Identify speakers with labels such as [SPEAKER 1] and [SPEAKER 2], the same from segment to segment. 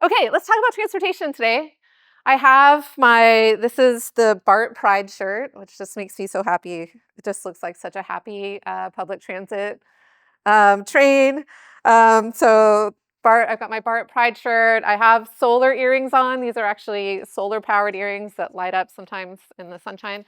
[SPEAKER 1] Okay, let's talk about transportation today. This is the BART Pride shirt, which just makes me so happy. It just looks like such a happy public transit train. So BART, I've got my BART Pride shirt. I have solar earrings on. These are actually solar powered earrings that light up sometimes in the sunshine.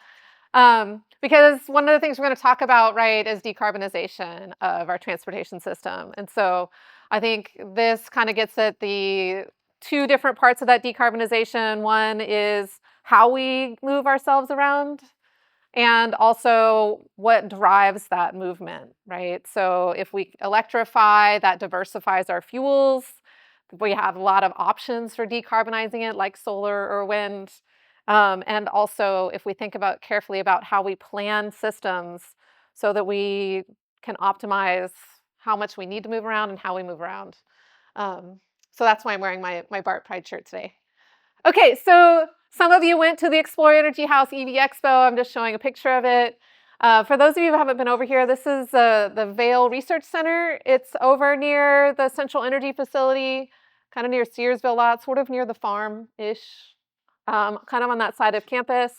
[SPEAKER 1] Because one of the things we're going to talk about, right, is decarbonization of our transportation system. And so I think this kind of gets at the two different parts of that decarbonization. One is how we move ourselves around, and also what drives that movement, right? So if we electrify, that diversifies our fuels. We have a lot of options for decarbonizing it, like solar or wind. And also, if we think about carefully about how we plan systems so that we can optimize how much we need to move around and how we move around. So that's why I'm wearing my BART Pride shirt today. Okay, so some of you went to the Explore Energy House EV Expo. I'm just showing a picture of it. For those of you who haven't been over here, this is the Vail Research Center. It's over near the Central Energy Facility, kind of near Searsville lot, sort of near the farm-ish, kind of on that side of campus.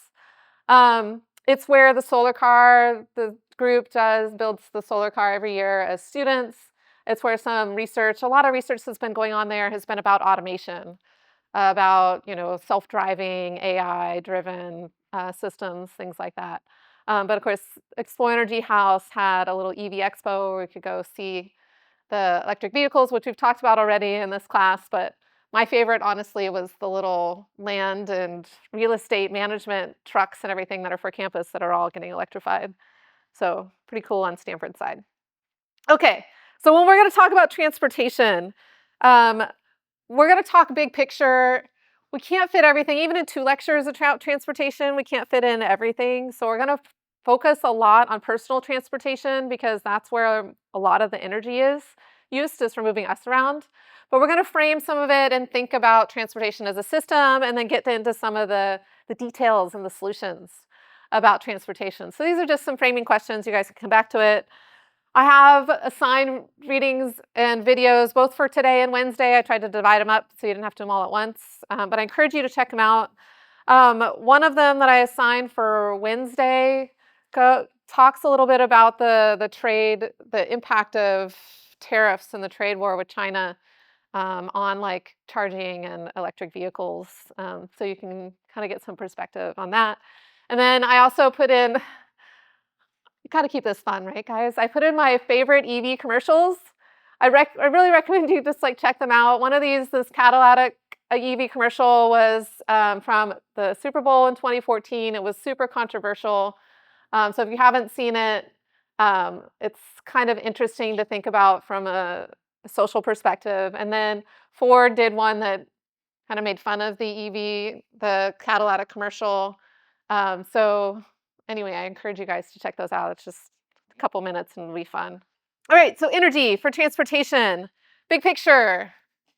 [SPEAKER 1] It's where the group builds the solar car every year as students. It's where a lot of research that's been going on there has been about automation, about self-driving, AI-driven systems, things like that. But of course, Explore Energy House had a little EV expo where we could go see the electric vehicles, which we've talked about already in this class. But my favorite, honestly, was the little land and real estate management trucks and everything that are for campus that are all getting electrified. So pretty cool on Stanford's side. Okay, so when we're going to talk about transportation, we're going to talk big picture. We can't fit everything, even in 2 lectures of transportation, we can't fit in everything. So we're going to focus a lot on personal transportation because that's where a lot of the energy is used, is for moving us around. But we're going to frame some of it and think about transportation as a system and then get into some of the details and the solutions about transportation. So these are just some framing questions. You guys can come back to it. I have assigned readings and videos both for today and Wednesday. I tried to divide them up so you didn't have to do them all at once, but I encourage you to check them out. One of them that I assigned for Wednesday talks a little bit about the impact of tariffs and the trade war with China on like charging and electric vehicles. So you can kind of get some perspective on that. And then I also put in, you got to keep this fun, right, guys? I put in my favorite EV commercials. I really recommend you just like check them out. One of this Cadillac EV commercial was from the Super Bowl in 2014. It was super controversial. So if you haven't seen it, it's kind of interesting to think about from a social perspective. And then Ford did one that kind of made fun of the Cadillac commercial. So anyway, I encourage you guys to check those out. It's just a couple minutes and it'll be fun. All right, so energy for transportation. Big picture.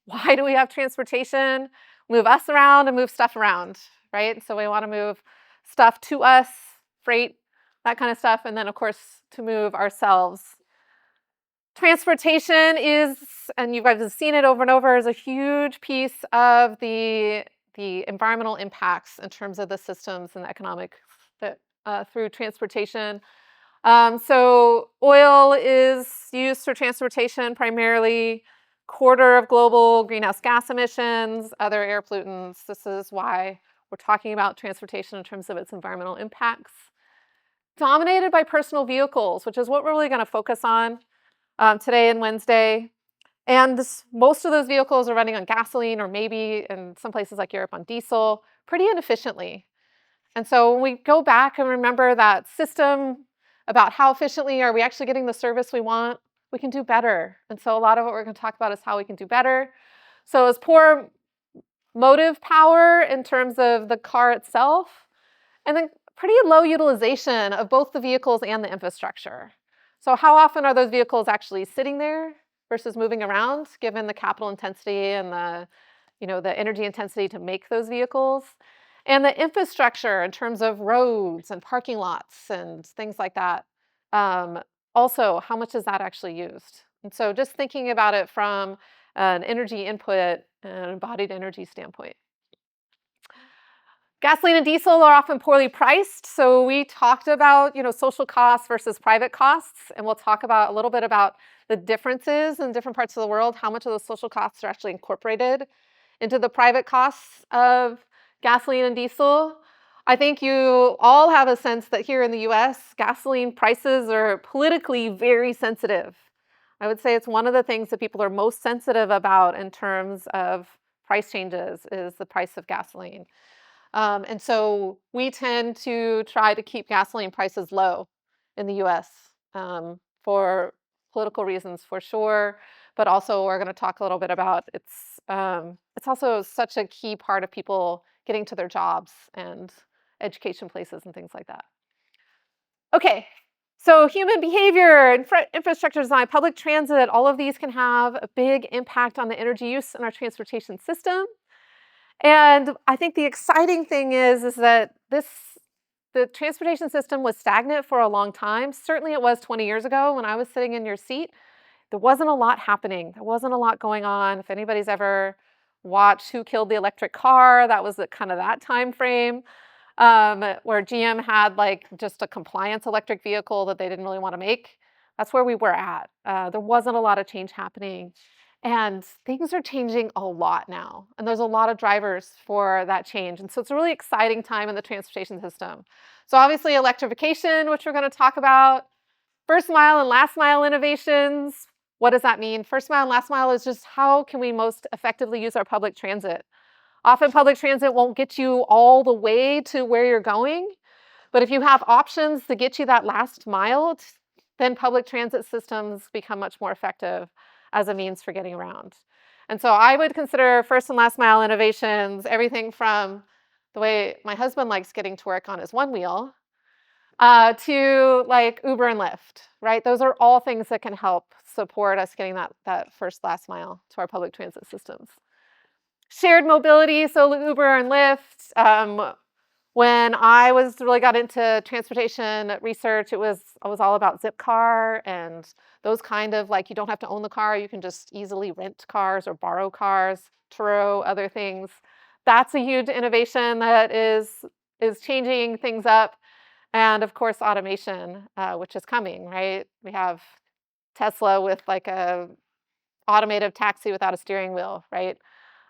[SPEAKER 1] Why do we have transportation? Move us around and move stuff around, right? So we want to move stuff to us, freight, that kind of stuff, and then of course to move ourselves. Transportation is, and you guys have seen it over and over, is a huge piece of the environmental impacts in terms of the systems and the economic through transportation. So oil is used for transportation primarily, quarter of global greenhouse gas emissions, other air pollutants. This is why we're talking about transportation in terms of its environmental impacts. Dominated by personal vehicles, which is what we're really going to focus on today and Wednesday. And most of those vehicles are running on gasoline or maybe in some places like Europe on diesel, pretty inefficiently. And so when we go back and remember that system about how efficiently are we actually getting the service we want, we can do better. And so a lot of what we're going to talk about is how we can do better. So it's poor motive power in terms of the car itself, and then pretty low utilization of both the vehicles and the infrastructure. So how often are those vehicles actually sitting there versus moving around, given the capital intensity and the energy intensity to make those vehicles? And the infrastructure in terms of roads and parking lots and things like that. Also, how much is that actually used? And so just thinking about it from an energy input and embodied energy standpoint. Gasoline and diesel are often poorly priced, so we talked about, social costs versus private costs, and we'll talk about a little bit about the differences in different parts of the world, how much of those social costs are actually incorporated into the private costs of gasoline and diesel. I think you all have a sense that here in the US, gasoline prices are politically very sensitive. I would say it's one of the things that people are most sensitive about in terms of price changes is the price of gasoline. And so we tend to try to keep gasoline prices low in the US for political reasons for sure, but also we're going to talk a little bit about it's also such a key part of people getting to their jobs and education places and things like that. Okay, so human behavior, infrastructure design, public transit, all of these can have a big impact on the energy use in our transportation system. And I think the exciting thing is that the transportation system was stagnant for a long time. Certainly it was 20 years ago when I was sitting in your seat. There wasn't a lot happening. There wasn't a lot going on. If anybody's ever watched Who Killed the Electric Car, that was kind of that time frame where GM had like just a compliance electric vehicle that they didn't really want to make. That's where we were at. There wasn't a lot of change happening. And things are changing a lot now. And there's a lot of drivers for that change. And so it's a really exciting time in the transportation system. So obviously electrification, which we're going to talk about, first mile and last mile innovations. What does that mean? First mile and last mile is just how can we most effectively use our public transit? Often public transit won't get you all the way to where you're going. But if you have options to get you that last mile, then public transit systems become much more effective as a means for getting around. And so I would consider first and last mile innovations, everything from the way my husband likes getting to work on his one wheel to like Uber and Lyft, right? Those are all things that can help support us getting that first last mile to our public transit systems. Shared mobility, so Uber and Lyft. When I really got into transportation research, I was all about Zipcar and those kind of like you don't have to own the car, you can just easily rent cars or borrow cars, Turo, other things. That's a huge innovation that is changing things up. And of course, automation, which is coming, right? We have Tesla with like a automated taxi without a steering wheel, right?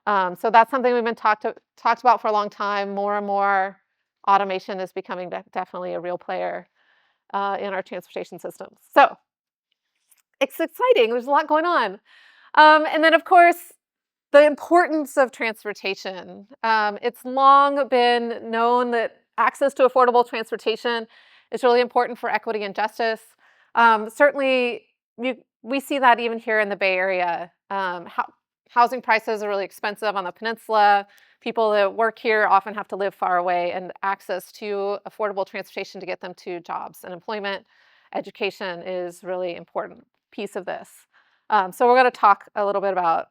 [SPEAKER 1] So that's something we've been talked about for a long time. More and more automation is becoming definitely a real player in our transportation systems. So it's exciting. There's a lot going on. And then, of course, the importance of transportation. It's long been known that access to affordable transportation is really important for equity and justice. Certainly, we see that even here in the Bay Area. Housing prices are really expensive on the peninsula. People that work here often have to live far away, and access to affordable transportation to get them to jobs and employment, education is really important piece of this. So we're going to talk a little bit about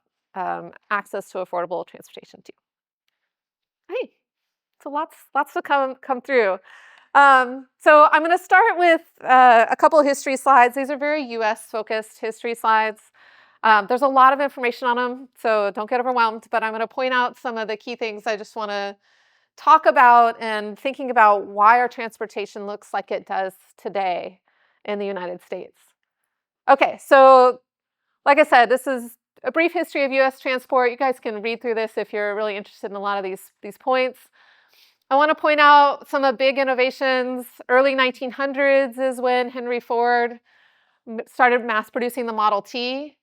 [SPEAKER 1] access to affordable transportation too. Hey, so lots to come through. So I'm going to start with a couple of history slides. These are very US focused history slides. There's a lot of information on them, so don't get overwhelmed, but I'm going to point out some of the key things I just want to talk about and thinking about why our transportation looks like it does today in the United States. Okay, so like I said, this is a brief history of US transport. You guys can read through this if you're really interested in a lot of these points. I want to point out some of the big innovations. Early 1900s is when Henry Ford started mass producing the Model T.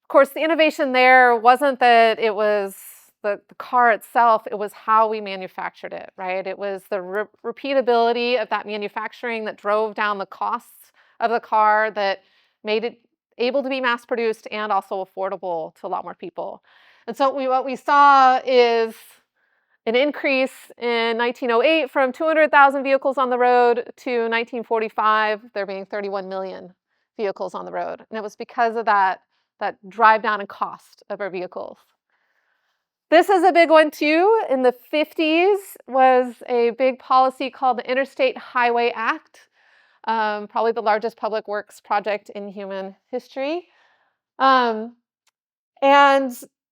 [SPEAKER 1] Of course, the innovation there wasn't that it was the car itself, it was how we manufactured it, right? It was the repeatability of that manufacturing that drove down the costs of the car that made it able to be mass produced and also affordable to a lot more people. And so what we saw is an increase in 1908 from 200,000 vehicles on the road to 1945, there being 31 million vehicles on the road. And it was because of that drive down in cost of our vehicles. This is a big one too. In the 50s was a big policy called the Interstate Highway Act, probably the largest public works project in human history. And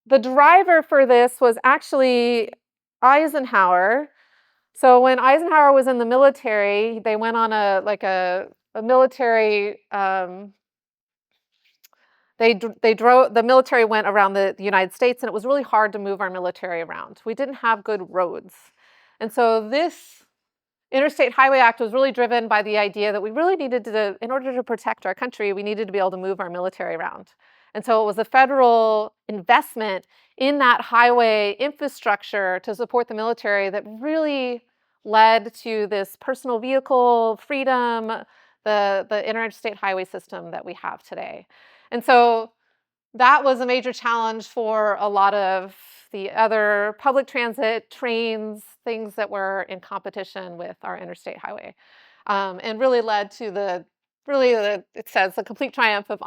[SPEAKER 1] the driver for this was actually Eisenhower. So when Eisenhower was in the military, they went on a military. The military went around the United States, and it was really hard to move our military around. We didn't have good roads, and so this Interstate Highway Act was really driven by the idea that we really needed to, in order to protect our country, we needed to be able to move our military around. And so it was a federal investment in that highway infrastructure to support the military that really led to this personal vehicle freedom, the interstate highway system that we have today. And so that was a major challenge for a lot of the other public transit, trains, things that were in competition with our interstate highway, and really led to it says, the complete triumph of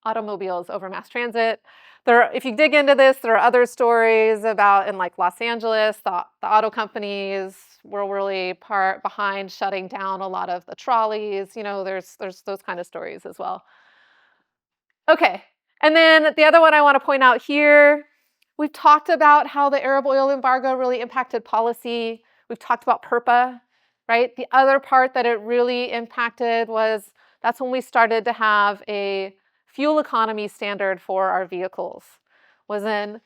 [SPEAKER 1] automobiles over mass transit. If you dig into this, there are other stories about in like Los Angeles, the auto companies were really behind shutting down a lot of the trolleys. There's those kind of stories as well. Okay, and then the other one I want to point out here, we've talked about how the Arab oil embargo really impacted policy. We've talked about PURPA, right? The other part that it really impacted that's when we started to have a fuel economy standard for our vehicles, was in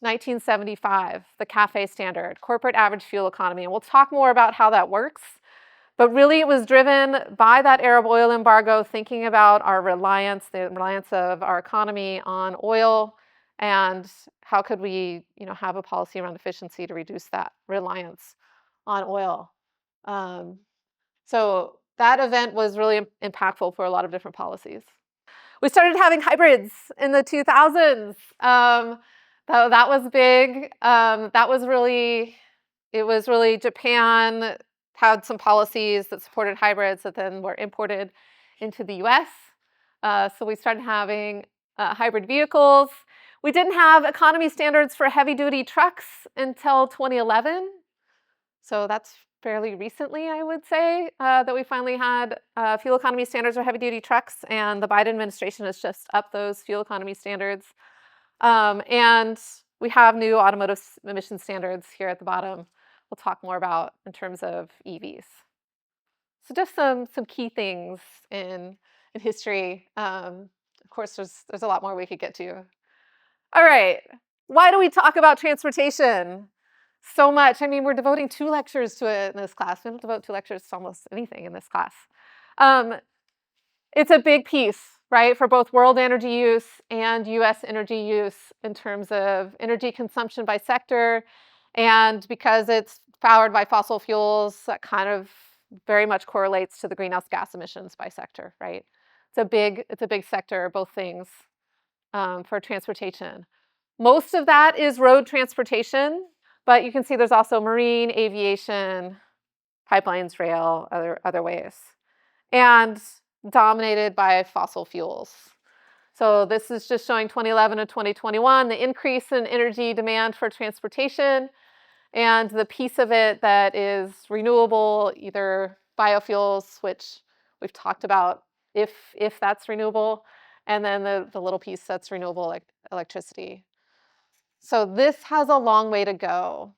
[SPEAKER 1] 1975, the CAFE standard, corporate average fuel economy. And we'll talk more about how that works. But really, it was driven by that Arab oil embargo, thinking about the reliance of our economy on oil, and how could we, have a policy around efficiency to reduce that reliance on oil. So that event was really impactful for a lot of different policies. We started having hybrids in the 2000s. That was big. It was really Japan had some policies that supported hybrids that then were imported into the US. So we started having hybrid vehicles. We didn't have economy standards for heavy-duty trucks until 2011. So that's fairly recently, I would say, that we finally had fuel economy standards for heavy-duty trucks, and the Biden administration has just upped those fuel economy standards. And we have new automotive emission standards here at the bottom. We'll talk more about in terms of EVs. So just some key things in history. Of course, there's a lot more we could get to. All right, why do we talk about transportation so much? I mean, we're devoting 2 lectures to it in this class. We don't devote 2 lectures to almost anything in this class. It's a big piece, right, for both world energy use and US energy use in terms of energy consumption by sector. And because it's powered by fossil fuels, that kind of very much correlates to the greenhouse gas emissions by sector, right? It's a big sector, both things, for transportation. Most of that is road transportation, but you can see there's also marine, aviation, pipelines, rail, other ways, and dominated by fossil fuels. So this is just showing 2011 to 2021, the increase in energy demand for transportation, and the piece of it that is renewable, either biofuels, which we've talked about if that's renewable, and then the little piece that's renewable electricity. So this has a long way to go.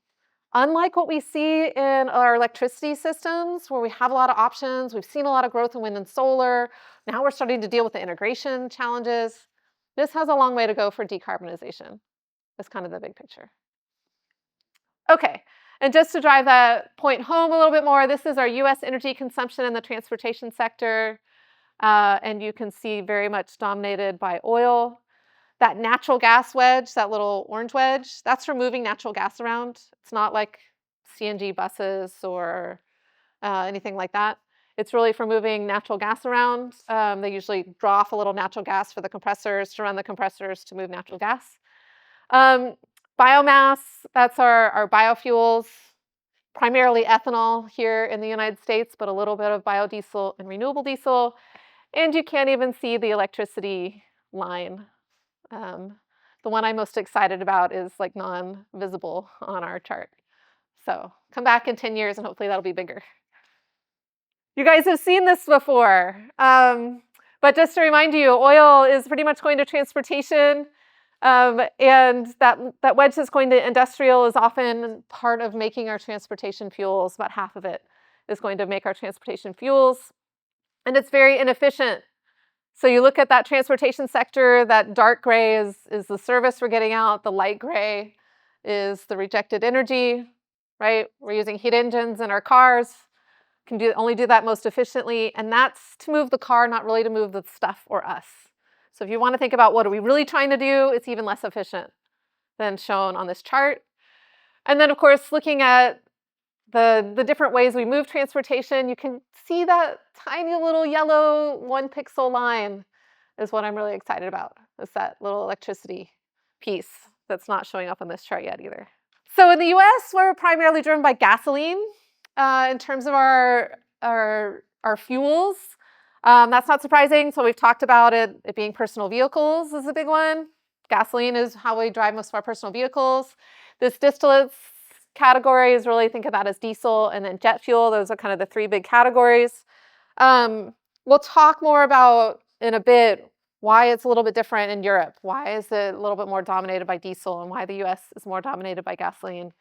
[SPEAKER 1] Unlike what we see in our electricity systems, where we have a lot of options, we've seen a lot of growth in wind and solar, now we're starting to deal with the integration challenges. This has a long way to go for decarbonization. That's kind of the big picture. Okay, and just to drive that point home a little bit more, this is our US energy consumption in the transportation sector, and you can see very much dominated by oil. That natural gas wedge, that little orange wedge, that's for moving natural gas around. It's not like CNG buses or anything like that. It's really for moving natural gas around. They usually draw off a little natural gas for the compressors to run the compressors to move natural gas. Biomass, that's our biofuels, primarily ethanol here in the United States, but a little bit of biodiesel and renewable diesel. And you can't even see the electricity line. The one I'm most excited about is like non-visible on our chart. So come back in 10 years and hopefully that'll be bigger. You guys have seen this before, but just to remind you, oil is pretty much going to transportation. And that wedge that's going to industrial is often part of making our transportation fuels. About half of it is going to make our transportation fuels. And it's very inefficient. So you look at that transportation sector, that dark gray is the service we're getting out. The light gray is the rejected energy, right? We're using heat engines in our cars. Can only do that most efficiently. And that's to move the car, not really to move the stuff or us. So if you want to think about what are we really trying to do, it's even less efficient than shown on this chart. And then, of course, looking at the different ways we move transportation, you can see that tiny little yellow 1 pixel line is what I'm really excited about. It's that little electricity piece that's not showing up on this chart yet either. So in the US, we're primarily driven by gasoline in terms of our fuels. That's not surprising. So we've talked about it being personal vehicles is a big one. Gasoline is how we drive most of our personal vehicles. This distillates category is really, think of that as diesel and then jet fuel. Those are kind of the three big categories. We'll talk more about in a bit why it's a little bit different in Europe. Why is it a little bit more dominated by diesel and why the US is more dominated by gasoline.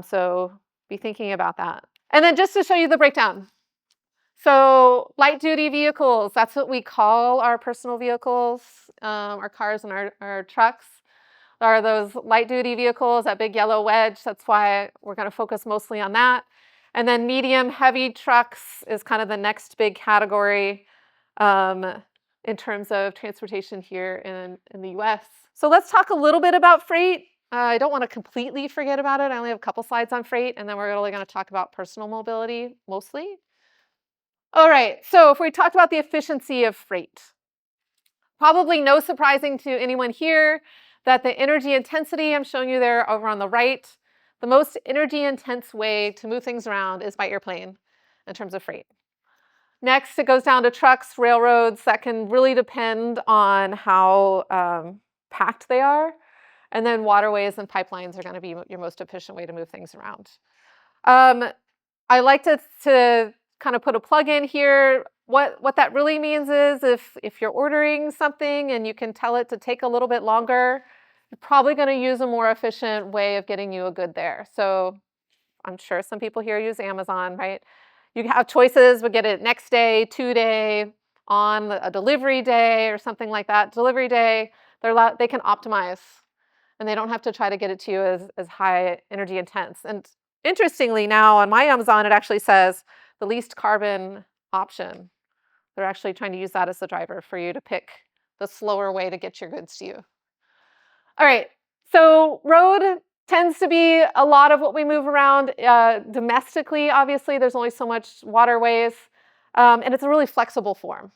[SPEAKER 1] So be thinking about that. And then just to show you the breakdown. So light duty vehicles, that's what we call our personal vehicles, our cars and our trucks. Are those light duty vehicles, that big yellow wedge. That's why we're going to focus mostly on that. And then medium heavy trucks is kind of the next big category in terms of transportation here in the US. So let's talk a little bit about freight. I don't want to completely forget about it. I only have a couple slides on freight, and then we're really going to talk about personal mobility mostly. All right, so if we talked about the efficiency of freight, probably no surprising to anyone here that the energy intensity I'm showing you there over on the right, the most energy intense way to move things around is by airplane in terms of freight. Next, it goes down to trucks, railroads. That can really depend on how packed they are. And then waterways and pipelines are going to be your most efficient way to move things around. I like to kind of put a plug in here. What that really means is if you're ordering something and you can tell it to take a little bit longer, you're probably going to use a more efficient way of getting you a good there. So I'm sure some people here use Amazon, right? You have choices, but get it next day, 2-day, on a delivery day or something like that. Delivery day, they can optimize and they don't have to try to get it to you as high energy intense. And interestingly now on my Amazon, it actually says the least carbon option. They're actually trying to use that as the driver for you to pick the slower way to get your goods to you. All right, so road tends to be a lot of what we move around domestically. Obviously, there's only so much waterways, and it's a really flexible form,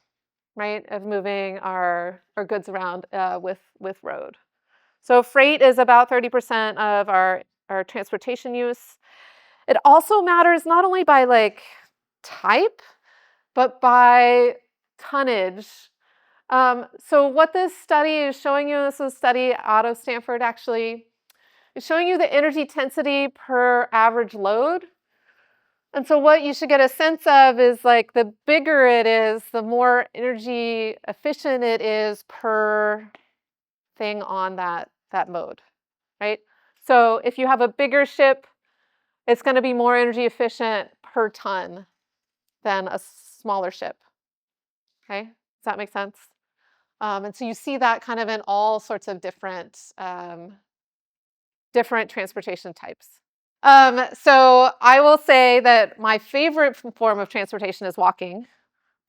[SPEAKER 1] right, of moving our goods around with road. So freight is about 30% of our transportation use. It also matters not only by like type, but by tonnage. So what this study is showing you, this is a study out of Stanford actually, is showing you the energy intensity per average load. And so what you should get a sense of is like the bigger it is, the more energy efficient it is per thing on that mode, right? So if you have a bigger ship, it's going to be more energy efficient per ton than a smaller ship. Okay, does that make sense? And so you see that kind of in all sorts of different transportation types. So I will say that my favorite form of transportation is walking,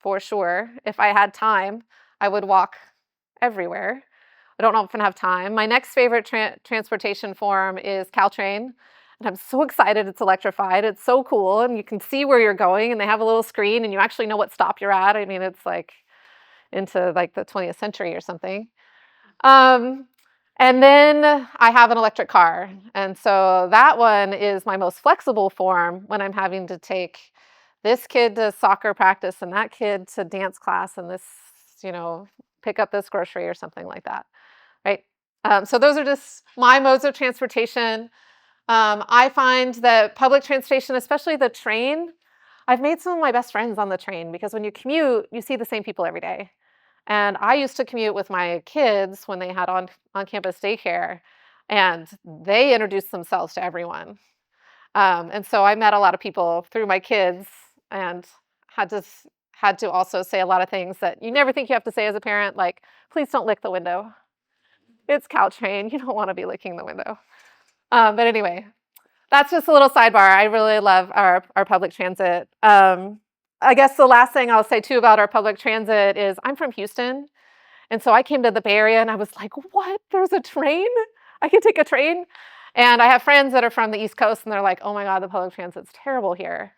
[SPEAKER 1] for sure. If I had time, I would walk everywhere. I don't often have time. My next favorite transportation form is Caltrain. And I'm so excited it's electrified. It's so cool. And you can see where you're going and they have a little screen and you actually know what stop you're at. I mean, it's like into like the 20th century or something. And then I have an electric car. And so that one is my most flexible form when I'm having to take this kid to soccer practice and that kid to dance class and this, pick up this grocery or something like that, right? So those are just my modes of transportation. I find that public transportation, especially the train, I've made some of my best friends on the train because when you commute, you see the same people every day. And I used to commute with my kids when they had on-campus daycare, and they introduced themselves to everyone. And so I met a lot of people through my kids and had to also say a lot of things that you never think you have to say as a parent, like, please don't lick the window. It's Caltrain. You don't want to be licking the window. But anyway, that's just a little sidebar. I really love our public transit. I guess the last thing I'll say too about our public transit is I'm from Houston. And so I came to the Bay Area and I was like, what? There's a train? I can take a train? And I have friends that are from the East Coast and they're like, oh my God, the public transit's terrible here.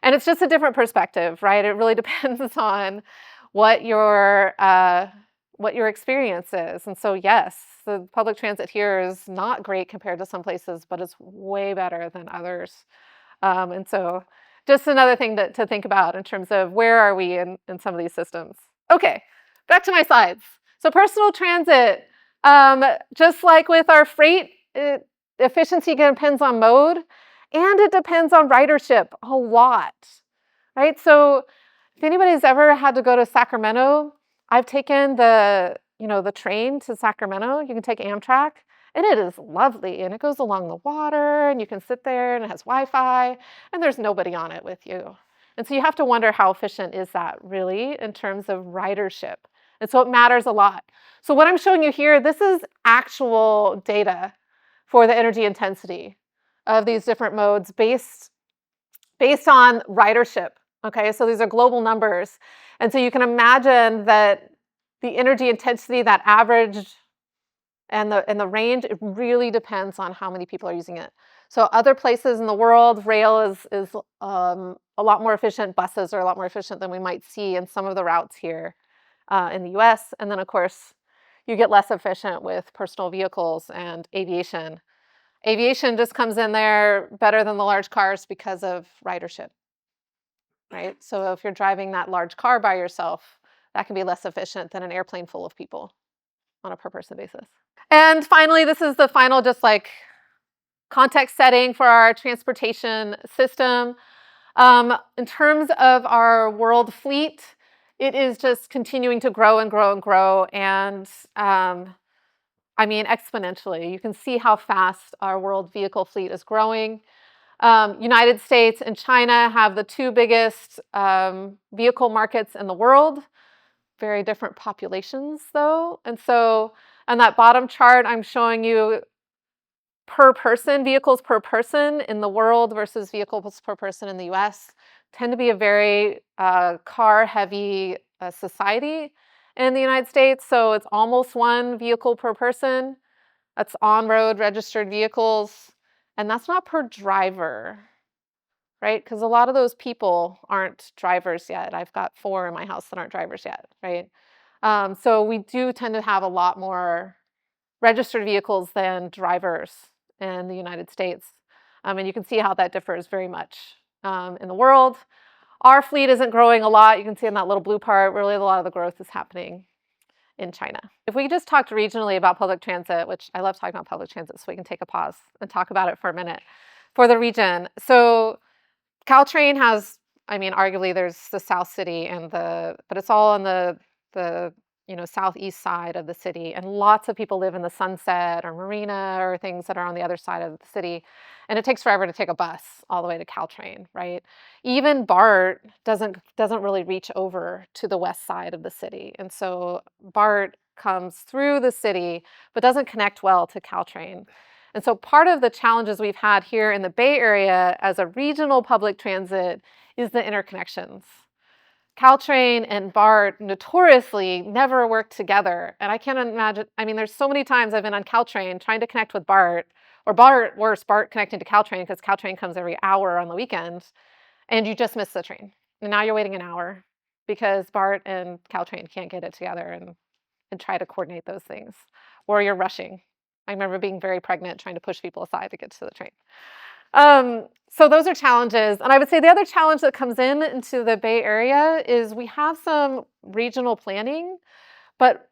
[SPEAKER 1] And it's just a different perspective, right? It really depends on what your experience is. And so yes, the public transit here is not great compared to some places, but it's way better than others. And so just another thing to think about in terms of where are we in some of these systems. Okay, back to my slides. So personal transit, just like with our freight, efficiency depends on mode and it depends on ridership a lot, right? So if anybody's ever had to go to Sacramento, I've taken the train to Sacramento. You can take Amtrak and it is lovely and it goes along the water and you can sit there and it has Wi-Fi and there's nobody on it with you. And so you have to wonder how efficient is that really in terms of ridership. And so it matters a lot. So what I'm showing you here, this is actual data for the energy intensity of these different modes based on ridership. Okay, so these are global numbers. And so you can imagine that the energy intensity, that average and the range, it really depends on how many people are using it. So other places in the world, rail is a lot more efficient. Buses are a lot more efficient than we might see in some of the routes here in the US. And then of course, you get less efficient with personal vehicles and aviation. Aviation just comes in there better than the large cars because of ridership, right? So if you're driving that large car by yourself, that can be less efficient than an airplane full of people on a per person basis. And finally, this is the final just like context setting for our transportation system. In terms of our world fleet, it is just continuing to grow and grow and grow. And I mean, exponentially. You can see how fast our world vehicle fleet is growing. United States and China have the two biggest vehicle markets in the world. Very different populations, though. And so on that bottom chart, I'm showing you per person, vehicles per person in the world versus vehicles per person in the US. Tend to be a very car-heavy society in the United States. So it's almost one vehicle per person. That's on-road registered vehicles. And that's not per driver, right? Because a lot of those people aren't drivers yet. I've got 4 in my house that aren't drivers yet, right? So we do tend to have a lot more registered vehicles than drivers in the United States. And you can see how that differs very much in the world. Our fleet isn't growing a lot. You can see in that little blue part, really a lot of the growth is happening in China. If we just talked regionally about public transit, which I love talking about public transit, so we can take a pause and talk about it for a minute for the region. So Caltrain has, I mean, arguably there's the South City but it's all on the southeast side of the city, and lots of people live in the Sunset or Marina or things that are on the other side of the city, and it takes forever to take a bus all the way to Caltrain, right? Even BART doesn't really reach over to the west side of the city, and so BART comes through the city but doesn't connect well to Caltrain. And so part of the challenges we've had here in the Bay Area as a regional public transit is the interconnections. Caltrain and BART notoriously never work together. And I can't imagine, I mean, there's so many times I've been on Caltrain trying to connect with BART, or BART connecting to Caltrain because Caltrain comes every hour on the weekends, and you just miss the train. And now you're waiting an hour because BART and Caltrain can't get it together and try to coordinate those things. Or you're rushing. I remember being very pregnant trying to push people aside to get to the train. So those are challenges. And I would say the other challenge that comes into the Bay Area is we have some regional planning, but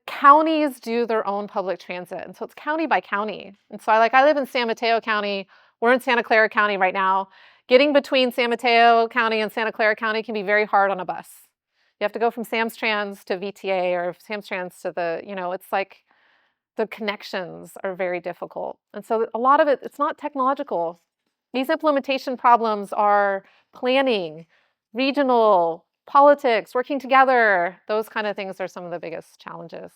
[SPEAKER 1] counties do their own public transit. And so it's county by county. And so I live in San Mateo County. We're in Santa Clara County right now. Getting between San Mateo County and Santa Clara County can be very hard on a bus. You have to go from Samstrans to VTA or Samstrans to the, it's like the connections are very difficult. And so a lot of it's not technological. These implementation problems are planning, regional, politics, working together. Those kind of things are some of the biggest challenges.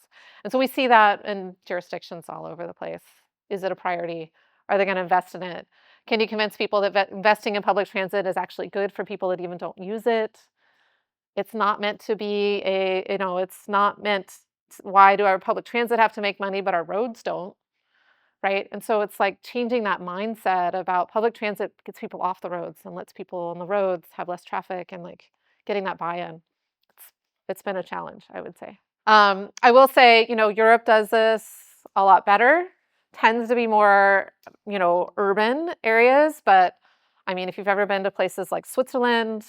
[SPEAKER 1] And so we see that in jurisdictions all over the place. Is it a priority? Are they going to invest in it? Can you convince people that investing in public transit is actually good for people that even don't use it? It's not meant to be it's not meant, why do our public transit have to make money, but our roads don't, right? And so it's like changing that mindset about public transit gets people off the roads and lets people on the roads have less traffic and like getting that buy-in. It's been a challenge, I would say. I will say, Europe does this a lot better, tends to be more, urban areas. But I mean, if you've ever been to places like Switzerland,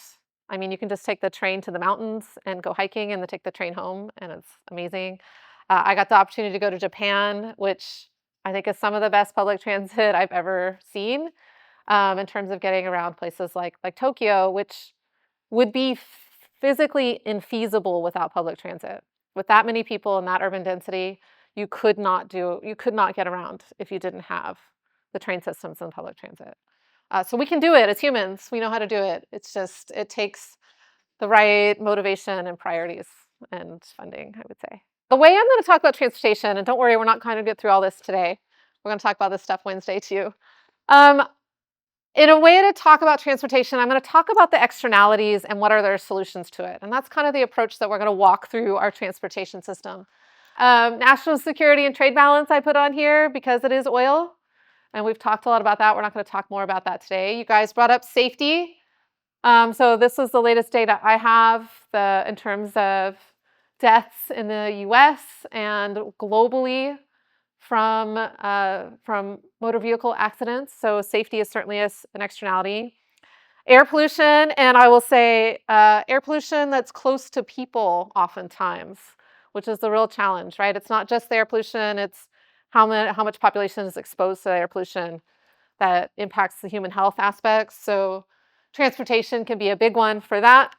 [SPEAKER 1] I mean, you can just take the train to the mountains and go hiking and then take the train home, and it's amazing. I got the opportunity to go to Japan, which I think is some of the best public transit I've ever seen in terms of getting around places like Tokyo, which would be physically infeasible without public transit. With that many people and that urban density, you could not get around if you didn't have the train systems and public transit. So we can do it as humans. We know how to do it. It's just, it takes the right motivation and priorities and funding, I would say. The way I'm going to talk about transportation, and don't worry, we're not going to get through all this today. We're going to talk about this stuff Wednesday too. In a way to talk about transportation, I'm going to talk about the externalities and what are their solutions to it. And that's kind of the approach that we're going to walk through our transportation system. National security and trade balance I put on here because it is oil. And we've talked a lot about that. We're not going to talk more about that today. You guys brought up safety. So this is the latest data I have in terms of deaths in the US and globally from motor vehicle accidents. So safety is certainly an externality. Air pollution, and I will say air pollution that's close to people oftentimes, which is the real challenge, right? It's not just the air pollution, it's how much population is exposed to air pollution that impacts the human health aspects. So transportation can be a big one for that.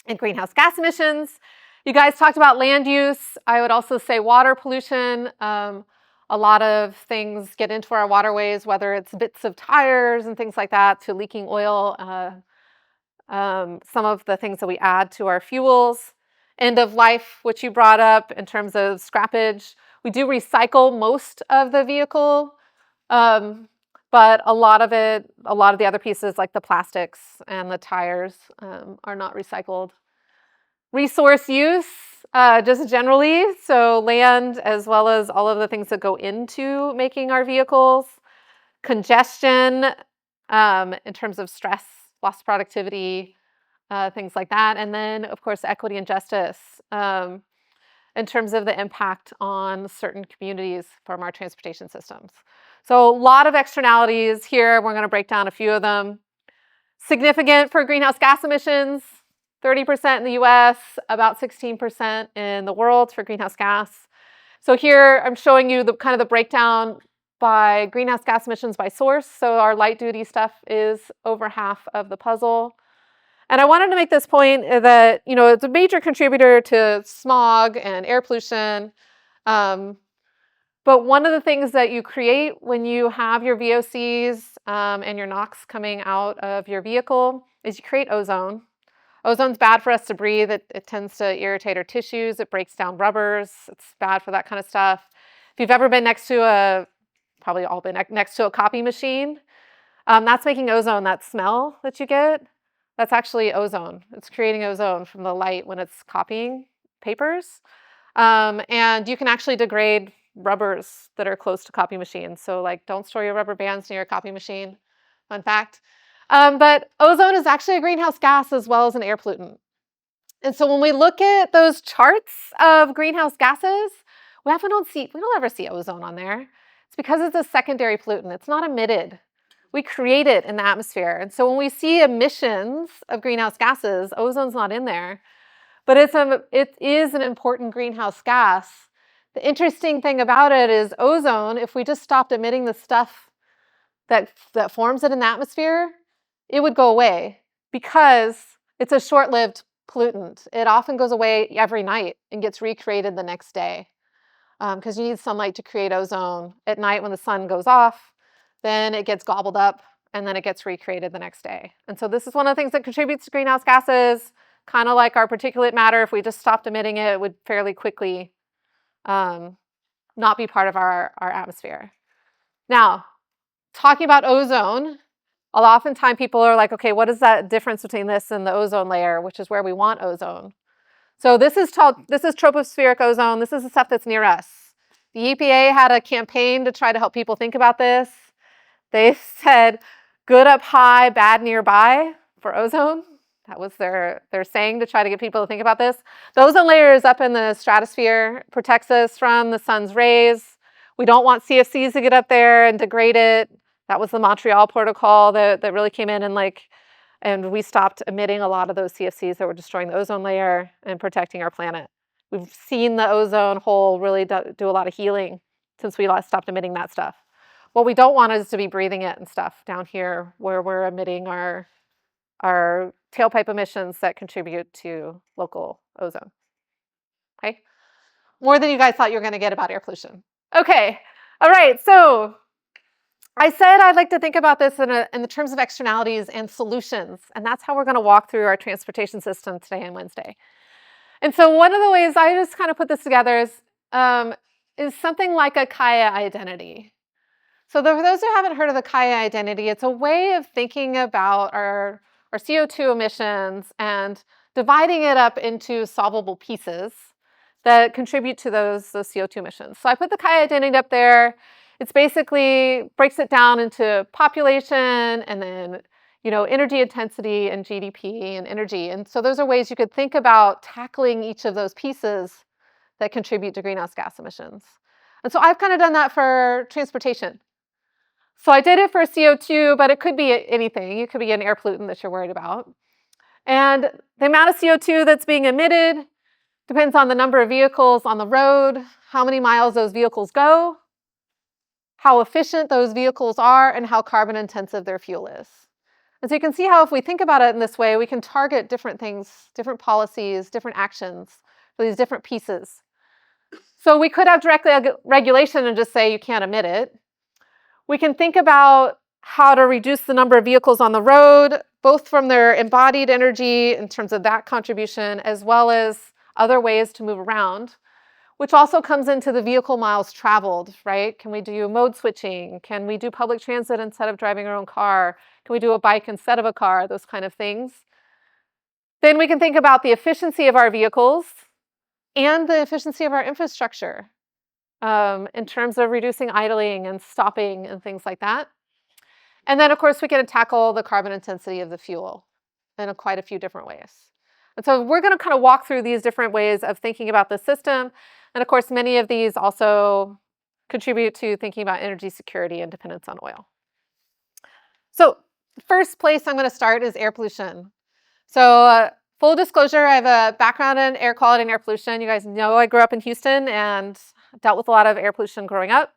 [SPEAKER 1] And greenhouse gas emissions. You guys talked about land use. I would also say water pollution. A lot of things get into our waterways, whether it's bits of tires and things like that, to leaking oil. Some of the things that we add to our fuels. End of life, which you brought up in terms of scrappage. We do recycle most of the vehicle, but a lot of the other pieces like the plastics and the tires are not recycled. Resource use, just generally, so land as well as all of the things that go into making our vehicles. Congestion in terms of stress, lost productivity, things like that. And then, of course, equity and justice in terms of the impact on certain communities from our transportation systems. So a lot of externalities here. We're going to break down a few of them. Significant for greenhouse gas emissions, 30% in the US, about 16% in the world for greenhouse gas. So here I'm showing you the kind of the breakdown by greenhouse gas emissions by source. So our light duty stuff is over half of the puzzle. And I wanted to make this point that, it's a major contributor to smog and air pollution. But one of the things that you create when you have your VOCs and your NOx coming out of your vehicle is you create ozone. Ozone's bad for us to breathe. It tends to irritate our tissues. It breaks down rubbers. It's bad for that kind of stuff. If you've ever been next to probably all been next to a copy machine, that's making ozone. That smell that you get, that's actually ozone. It's creating ozone from the light when it's copying papers. And you can actually degrade rubbers that are close to copy machines. So don't store your rubber bands near a copy machine. Fun fact. But ozone is actually a greenhouse gas as well as an air pollutant. And so when we look at those charts of greenhouse gases, we don't ever see ozone on there. It's because it's a secondary pollutant. It's not emitted. We create it in the atmosphere. And so when we see emissions of greenhouse gases, ozone's not in there. But it is an important greenhouse gas. The interesting thing about it is ozone, if we just stopped emitting the stuff that forms it in the atmosphere, it would go away because it's a short-lived pollutant. It often goes away every night and gets recreated the next day because you need sunlight to create ozone. At night when the sun goes off, then it gets gobbled up and then it gets recreated the next day. And so this is one of the things that contributes to greenhouse gases, kind of like our particulate matter. If we just stopped emitting it, it would fairly quickly not be part of our atmosphere. Now, talking about ozone, oftentimes people are like, okay, what is that difference between this and the ozone layer, which is where we want ozone? So this is tropospheric ozone. This is the stuff that's near us. The EPA had a campaign to try to help people think about this. They said, good up high, bad nearby for ozone. That was their saying to try to get people to think about this. The ozone layer is up in the stratosphere, protects us from the sun's rays. We don't want CFCs to get up there and degrade it. That was the Montreal Protocol that really came in and we stopped emitting a lot of those CFCs that were destroying the ozone layer and protecting our planet. We've seen the ozone hole really do a lot of healing since we last stopped emitting that stuff. What we don't want is to be breathing it and stuff down here where we're emitting our tailpipe emissions that contribute to local ozone. Okay? More than you guys thought you were going to get about air pollution. Okay. All right. So I said I'd like to think about this in the terms of externalities and solutions, and that's how we're going to walk through our transportation system today and Wednesday. And so one of the ways I just kind of put this together is something like a Kaya identity. So for those who haven't heard of the Kaya identity, it's a way of thinking about our CO2 emissions and dividing it up into solvable pieces that contribute to those CO2 emissions. So I put the Kaya identity up there. It's basically breaks it down into population and then energy intensity and GDP and energy. And so those are ways you could think about tackling each of those pieces that contribute to greenhouse gas emissions. And so I've kind of done that for transportation. So I did it for CO2, but it could be anything. It could be an air pollutant that you're worried about. And the amount of CO2 that's being emitted depends on the number of vehicles on the road, how many miles those vehicles go, how efficient those vehicles are, and how carbon intensive their fuel is. And so you can see how if we think about it in this way, we can target different things, different policies, different actions for these different pieces. So we could have direct regulation and just say you can't emit it. We can think about how to reduce the number of vehicles on the road, both from their embodied energy in terms of that contribution, as well as other ways to move around, which also comes into the vehicle miles traveled, right? Can we do mode switching? Can we do public transit instead of driving our own car? Can we do a bike instead of a car? Those kind of things. Then we can think about the efficiency of our vehicles and the efficiency of our infrastructure. In terms of reducing idling and stopping and things like that. And then, of course, we can tackle the carbon intensity of the fuel in quite a few different ways. And so we're going to kind of walk through these different ways of thinking about the system. And of course, many of these also contribute to thinking about energy security and dependence on oil. So the first place I'm going to start is air pollution. So full disclosure, I have a background in air quality and air pollution. You guys know I grew up in Houston and dealt with a lot of air pollution growing up.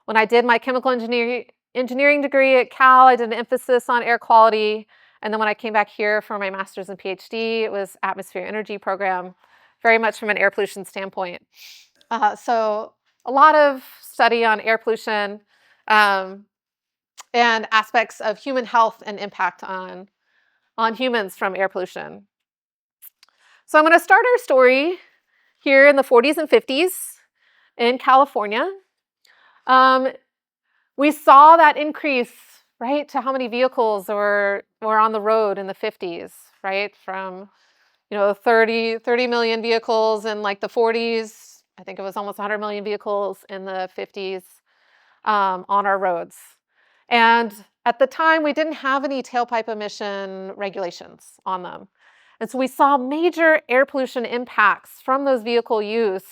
[SPEAKER 1] When I did my chemical engineering degree at Cal, I did an emphasis on air quality. And then when I came back here for my master's and PhD, it was atmosphere energy program, very much from an air pollution standpoint. So a lot of study on air pollution and aspects of human health and impact on humans from air pollution. So I'm going to start our story here in the 40s and 50s. In California, we saw that increase, right, to how many vehicles were on the road in the 50s, right, from 30 million vehicles in like the 40s. I think it was almost 100 million vehicles in the 50s on our roads. And at the time, we didn't have any tailpipe emission regulations on them. And so we saw major air pollution impacts from those vehicle use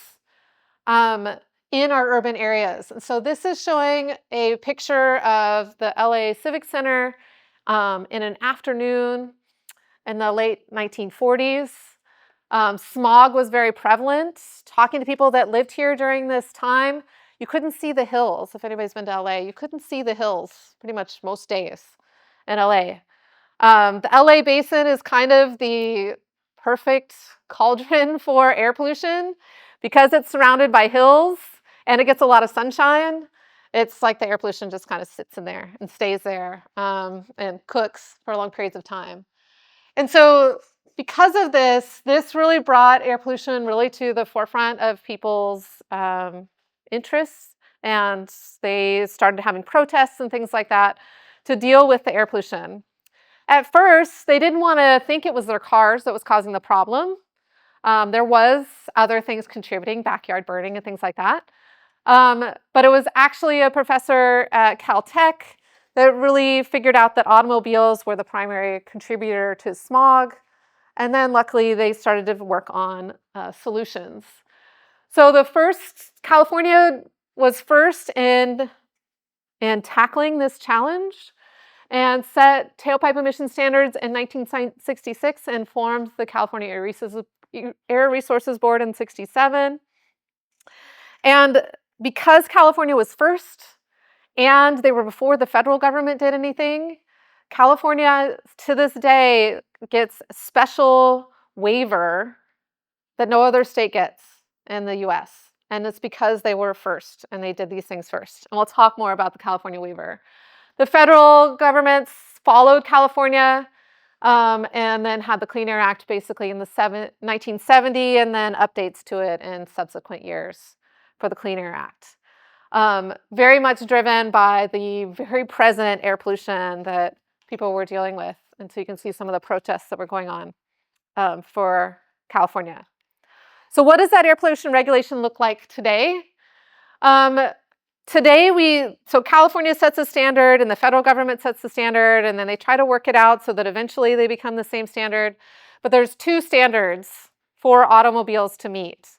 [SPEAKER 1] in our urban areas. And so this is showing a picture of the LA Civic Center in an afternoon in the late 1940s. Smog was very prevalent. Talking to people that lived here during this time, you couldn't see the hills. If anybody's been to LA, you couldn't see the hills pretty much most days in LA. The LA basin is kind of the perfect cauldron for air pollution. Because it's surrounded by hills and it gets a lot of sunshine, it's like the air pollution just kind of sits in there and stays there and cooks for long periods of time. And so because of this really brought air pollution really to the forefront of people's interests, and they started having protests and things like that to deal with the air pollution. At first, they didn't want to think it was their cars that was causing the problem. There was other things contributing, backyard burning and things like that. But it was actually a professor at Caltech that really figured out that automobiles were the primary contributor to smog. And then luckily they started to work on solutions. So California was first in tackling this challenge and set tailpipe emission standards in 1966 and formed the California Air Resources Board in 1967. And because California was first and they were before the federal government did anything, California to this day gets a special waiver that no other state gets in the US. And it's because they were first and they did these things first. And we'll talk more about the California waiver. The federal governments followed California and then had the Clean Air Act basically in the 1970 and then updates to it in subsequent years for the Clean Air Act. Very much driven by the very present air pollution that people were dealing with. And so you can see some of the protests that were going on for California. So what does that air pollution regulation look like today? So California sets a standard and the federal government sets the standard, and then they try to work it out so that eventually they become the same standard. But there's two standards for automobiles to meet.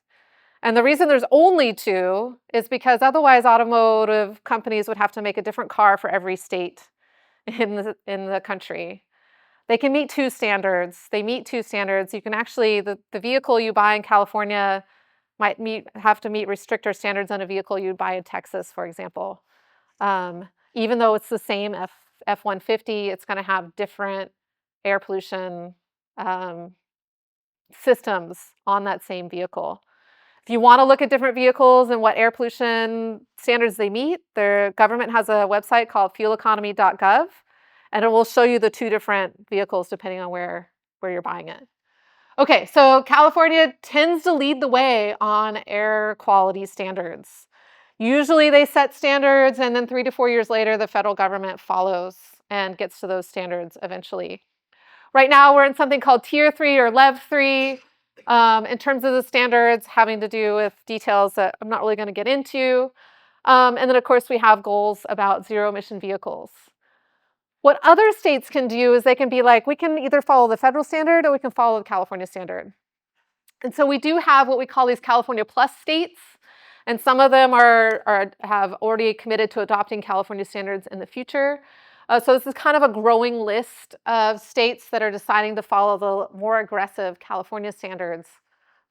[SPEAKER 1] And the reason there's only two is because otherwise automotive companies would have to make a different car for every state in the country. They can meet two standards. They meet two standards. You can actually, the vehicle you buy in California might have to meet restrictor standards on a vehicle you'd buy in Texas, for example. Even though it's the same F-150, it's going to have different air pollution systems on that same vehicle. If you want to look at different vehicles and what air pollution standards they meet, their government has a website called fueleconomy.gov, and it will show you the two different vehicles depending on where you're buying it. Okay, so California tends to lead the way on air quality standards. Usually they set standards and then 3 to 4 years later, the federal government follows and gets to those standards eventually. Right now, we're in something called Tier 3 or Lev 3 in terms of the standards having to do with details that I'm not really going to get into. And then, of course, we have goals about zero emission vehicles. What other states can do is they can be like, we can either follow the federal standard or we can follow the California standard. And so we do have what we call these California Plus states, and some of them have already committed to adopting California standards in the future. So this is kind of a growing list of states that are deciding to follow the more aggressive California standards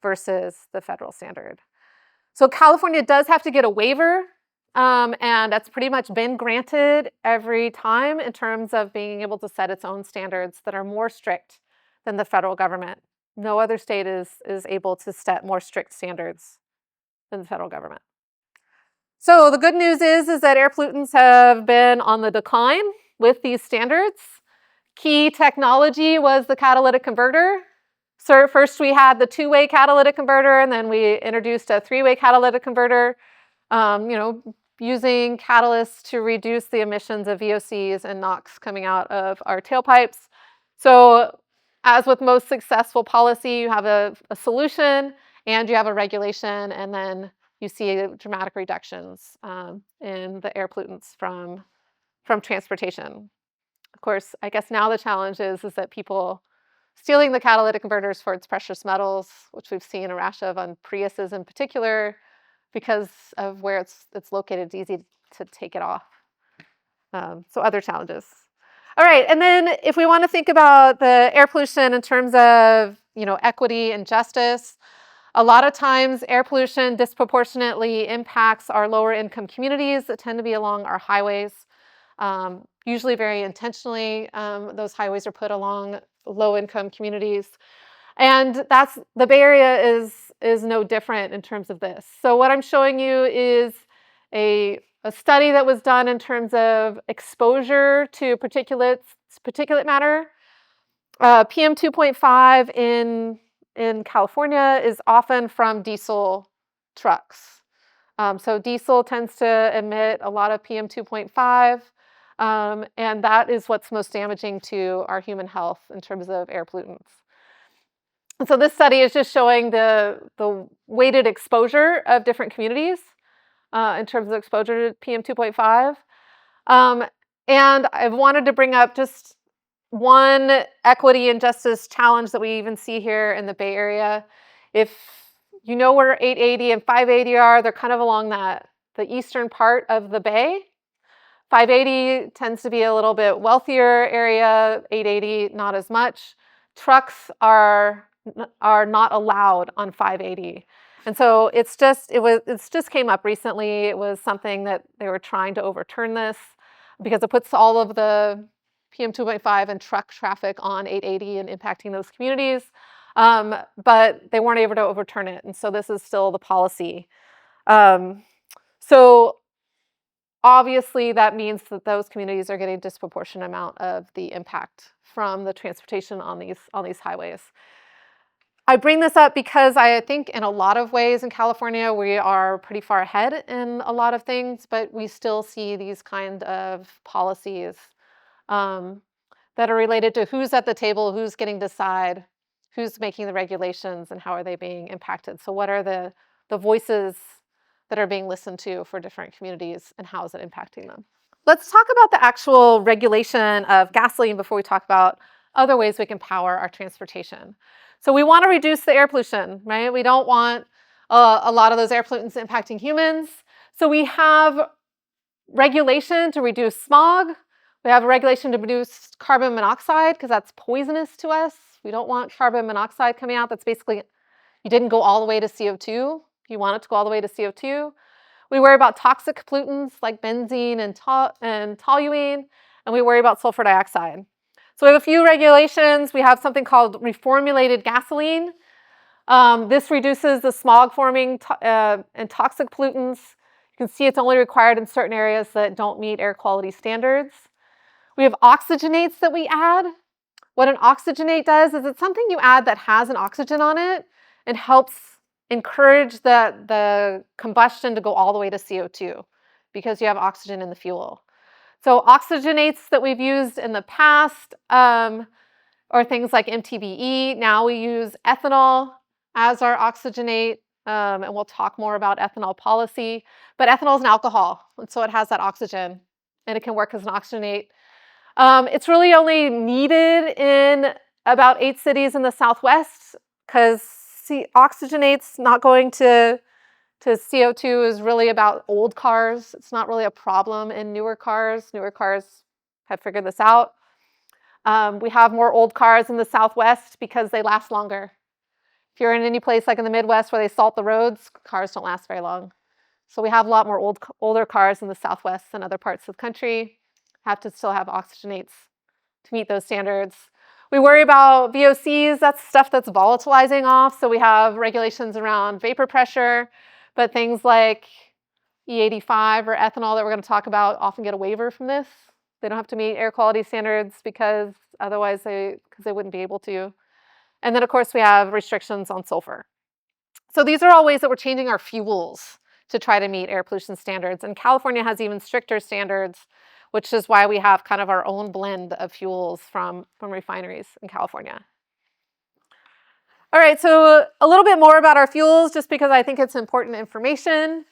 [SPEAKER 1] versus the federal standard. So California does have to get a waiver, and that's pretty much been granted every time in terms of being able to set its own standards that are more strict than the federal government. No other state is able to set more strict standards than the federal government. So the good news is that air pollutants have been on the decline with these standards. Key technology was the catalytic converter. So first we had the two-way catalytic converter, and then we introduced a three-way catalytic converter, using catalysts to reduce the emissions of VOCs and NOx coming out of our tailpipes. So as with most successful policy, you have a solution and you have a regulation, and then you see dramatic reductions in the air pollutants from transportation. Of course, I guess now the challenge is that people stealing the catalytic converters for its precious metals, which we've seen a rash of on Priuses in particular, because of where it's located, it's easy to take it off. So other challenges. All right, and then if we want to think about the air pollution in terms of equity and justice, a lot of times air pollution disproportionately impacts our lower income communities that tend to be along our highways. Usually very intentionally, those highways are put along low income communities. And that's the Bay Area is no different in terms of this. So what I'm showing you is a study that was done in terms of exposure to particulate matter. PM 2.5 in California is often from diesel trucks. So diesel tends to emit a lot of PM 2.5, and that is what's most damaging to our human health in terms of air pollutants. And so this study is just showing the weighted exposure of different communities in terms of exposure to PM 2.5. And I've wanted to bring up just one equity and justice challenge that we even see here in the Bay Area. If you know where 880 and 580 are, they're kind of along the eastern part of the bay. 580 tends to be a little bit wealthier area, 880 not as much. Trucks are not allowed on 580. And so it's just came up recently. It was something that they were trying to overturn this because it puts all of the PM 2.5 and truck traffic on 880 and impacting those communities. But they weren't able to overturn it. And so this is still the policy. So obviously that means that those communities are getting a disproportionate amount of the impact from the transportation on these highways. I bring this up because I think in a lot of ways in California, we are pretty far ahead in a lot of things, but we still see these kind of policies that are related to who's at the table, who's getting to decide, who's making the regulations, and how are they being impacted. So what are the voices that are being listened to for different communities, and how is it impacting them? Let's talk about the actual regulation of gasoline before we talk about other ways we can power our transportation. So we want to reduce the air pollution, right? We don't want a lot of those air pollutants impacting humans. So we have regulation to reduce smog. We have a regulation to reduce carbon monoxide because that's poisonous to us. We don't want carbon monoxide coming out. That's basically, you didn't go all the way to CO2. You want it to go all the way to CO2. We worry about toxic pollutants like benzene and toluene, and we worry about sulfur dioxide. So we have a few regulations. We have something called reformulated gasoline. This reduces the smog-forming and toxic pollutants. You can see it's only required in certain areas that don't meet air quality standards. We have oxygenates that we add. What an oxygenate does is it's something you add that has an oxygen on it and helps encourage the combustion to go all the way to CO2 because you have oxygen in the fuel. So oxygenates that we've used in the past are things like MTBE. Now we use ethanol as our oxygenate, and we'll talk more about ethanol policy. But ethanol is an alcohol, and so it has that oxygen, and it can work as an oxygenate. It's really only needed in about 8 cities in the Southwest because oxygenates not going to CO2 is really about old cars. It's not really a problem in newer cars. Newer cars have figured this out. We have more old cars in the Southwest because they last longer. If you're in any place like in the Midwest where they salt the roads, cars don't last very long. So we have a lot more older cars in the Southwest than other parts of the country. Have to still have oxygenates to meet those standards. We worry about VOCs. That's stuff that's volatilizing off. So we have regulations around vapor pressure. But things like E85 or ethanol that we're going to talk about often get a waiver from this. They don't have to meet air quality standards because otherwise they wouldn't be able to. And then, of course, we have restrictions on sulfur. So these are all ways that we're changing our fuels to try to meet air pollution standards. And California has even stricter standards, which is why we have kind of our own blend of fuels from refineries in California. All right, so a little bit more about our fuels, just because I think it's important information,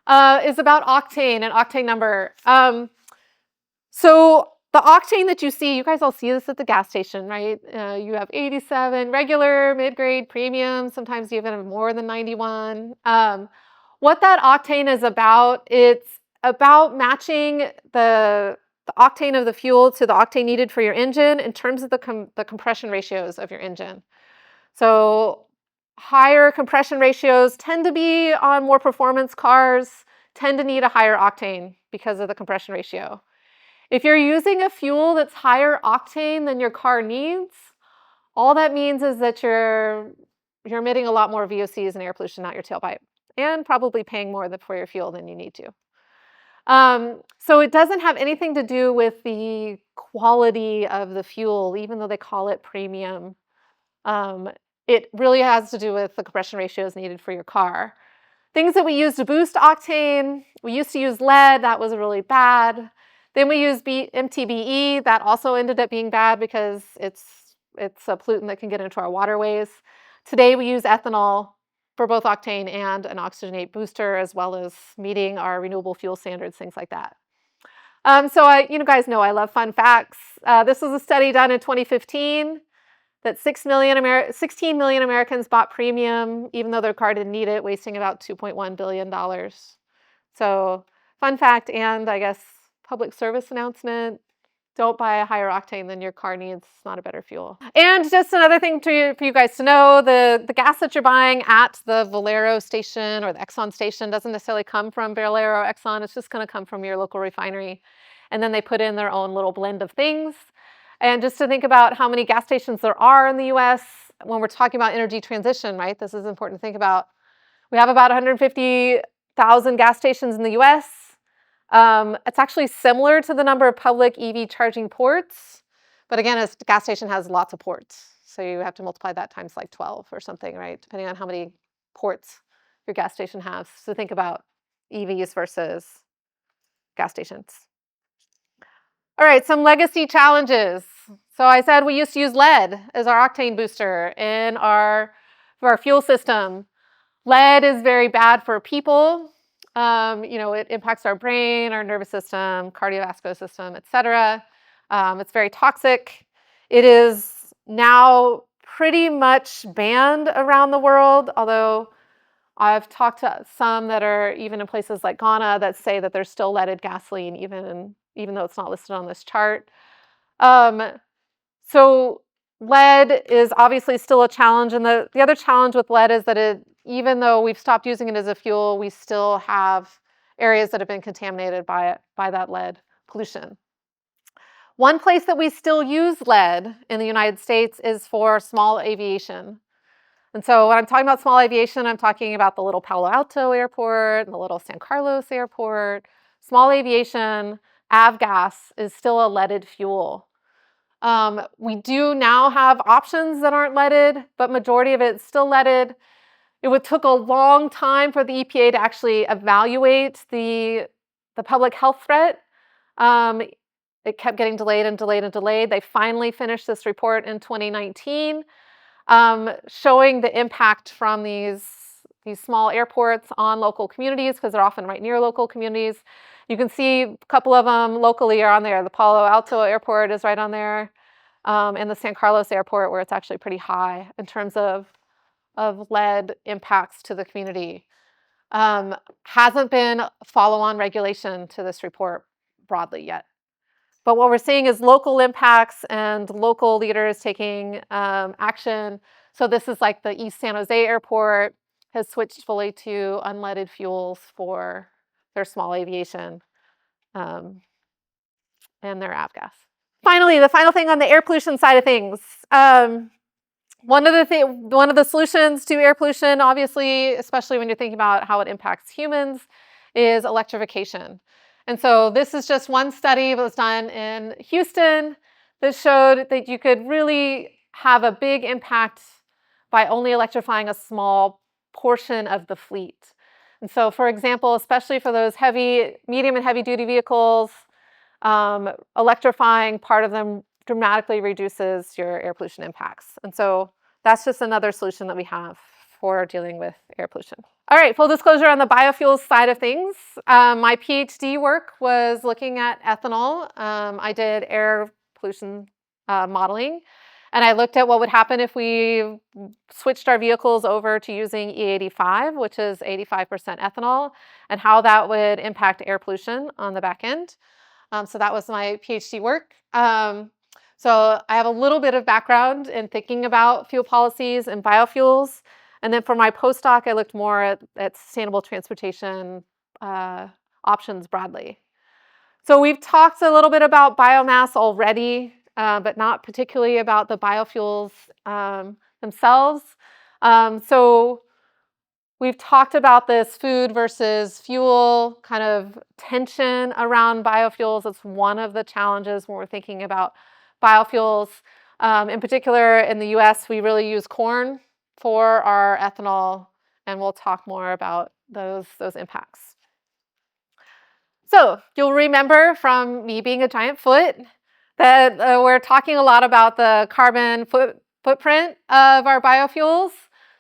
[SPEAKER 1] is about octane and octane number. So the octane that you see, you guys all see this at the gas station, right? You have 87, regular, mid-grade, premium, sometimes even have more than 91. What that octane is about, it's about matching the octane of the fuel to the octane needed for your engine in terms of the compression ratios of your engine. So higher compression ratios tend to be on more performance cars, tend to need a higher octane because of the compression ratio. If you're using a fuel that's higher octane than your car needs, All that means is that you're emitting a lot more VOCs and air pollution out your tailpipe, and probably paying more for your fuel than you need to. So it doesn't have anything to do with the quality of the fuel, even though they call it premium. It really has to do with the compression ratios needed for your car. Things that we use to boost octane, we used to use lead, that was really bad. Then we used MTBE, that also ended up being bad because it's a pollutant that can get into our waterways. Today we use ethanol for both octane and an oxygenate booster, as well as meeting our renewable fuel standards, things like that. So you guys know I love fun facts. This was a study done in 2015 that 16 million Americans bought premium, even though their car didn't need it, wasting about $2.1 billion. So fun fact, and I guess public service announcement, don't buy a higher octane than your car needs. It's not a better fuel. And just another thing for you guys to know, the gas that you're buying at the Valero station or the Exxon station doesn't necessarily come from Valero or Exxon. It's just going to come from your local refinery. And then they put in their own little blend of things. And just to think about how many gas stations there are in the US, when we're talking about energy transition, right? This is important to think about. We have about 150,000 gas stations in the US. It's actually similar to the number of public EV charging ports. But again, a gas station has lots of ports. So you have to multiply that times like 12 or something, right? Depending on how many ports your gas station has. So think about EVs versus gas stations. All right, some legacy challenges. So I said we used to use lead as our octane booster in for our fuel system. Lead is very bad for people. It impacts our brain, our nervous system, cardiovascular system, etc. It's very toxic. It is now pretty much banned around the world, although I've talked to some that are even in places like Ghana that say that there's still leaded gasoline, even though it's not listed on this chart. So lead is obviously still a challenge, and the other challenge with lead is that even though we've stopped using it as a fuel, we still have areas that have been contaminated by that lead pollution. One place that we still use lead in the United States is for small aviation. And so when I'm talking about small aviation, I'm talking about the little Palo Alto airport and the little San Carlos airport. Small aviation, avgas, is still a leaded fuel. We do now have options that aren't leaded, but majority of it's still leaded. It took a long time for the EPA to actually evaluate the public health threat. It kept getting delayed and delayed and delayed. They finally finished this report in 2019, showing the impact from these small airports on local communities, because they're often right near local communities. You can see a couple of them locally are on there. The Palo Alto airport is right on there, and the San Carlos airport, where it's actually pretty high in terms of lead impacts to the community. Hasn't been follow-on regulation to this report broadly yet. But what we're seeing is local impacts and local leaders taking action. So this is like the East San Jose airport has switched fully to unleaded fuels for their small aviation and their avgas. Finally, the final thing on the air pollution side of things. One of the solutions to air pollution, obviously, especially when you're thinking about how it impacts humans, is electrification. And so this is just one study that was done in Houston that showed that you could really have a big impact by only electrifying a small portion of the fleet. And so, for example, especially for those medium and heavy duty vehicles, electrifying part of them dramatically reduces your air pollution impacts. And so that's just another solution that we have for dealing with air pollution. All right, full disclosure on the biofuels side of things. My PhD work was looking at ethanol. I did air pollution modeling, and I looked at what would happen if we switched our vehicles over to using E85, which is 85% ethanol, and how that would impact air pollution on the back end. So that was my PhD work. So I have a little bit of background in thinking about fuel policies and biofuels. And then for my postdoc, I looked more at sustainable transportation options broadly. So we've talked a little bit about biomass already. but not particularly about the biofuels themselves. So we've talked about this food versus fuel kind of tension around biofuels. It's one of the challenges when we're thinking about biofuels. In particular, in the US, we really use corn for our ethanol, and we'll talk more about those impacts. So you'll remember from me being a giant foot that we're talking a lot about the carbon footprint of our biofuels.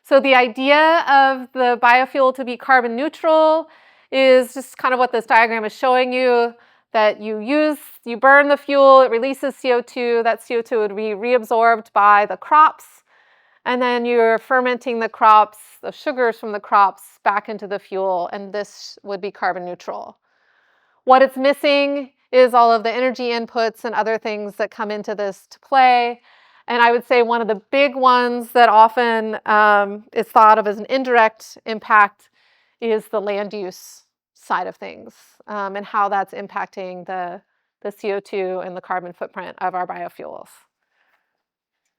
[SPEAKER 1] So the idea of the biofuel to be carbon neutral is just kind of what this diagram is showing you, that you burn the fuel, it releases CO2, that CO2 would be reabsorbed by the crops, and then you're fermenting the crops, the sugars from the crops back into the fuel, and this would be carbon neutral. What it's missing is all of the energy inputs and other things that come into this to play. And I would say one of the big ones that often is thought of as an indirect impact is the land use side of things, and how that's impacting the CO2 and the carbon footprint of our biofuels.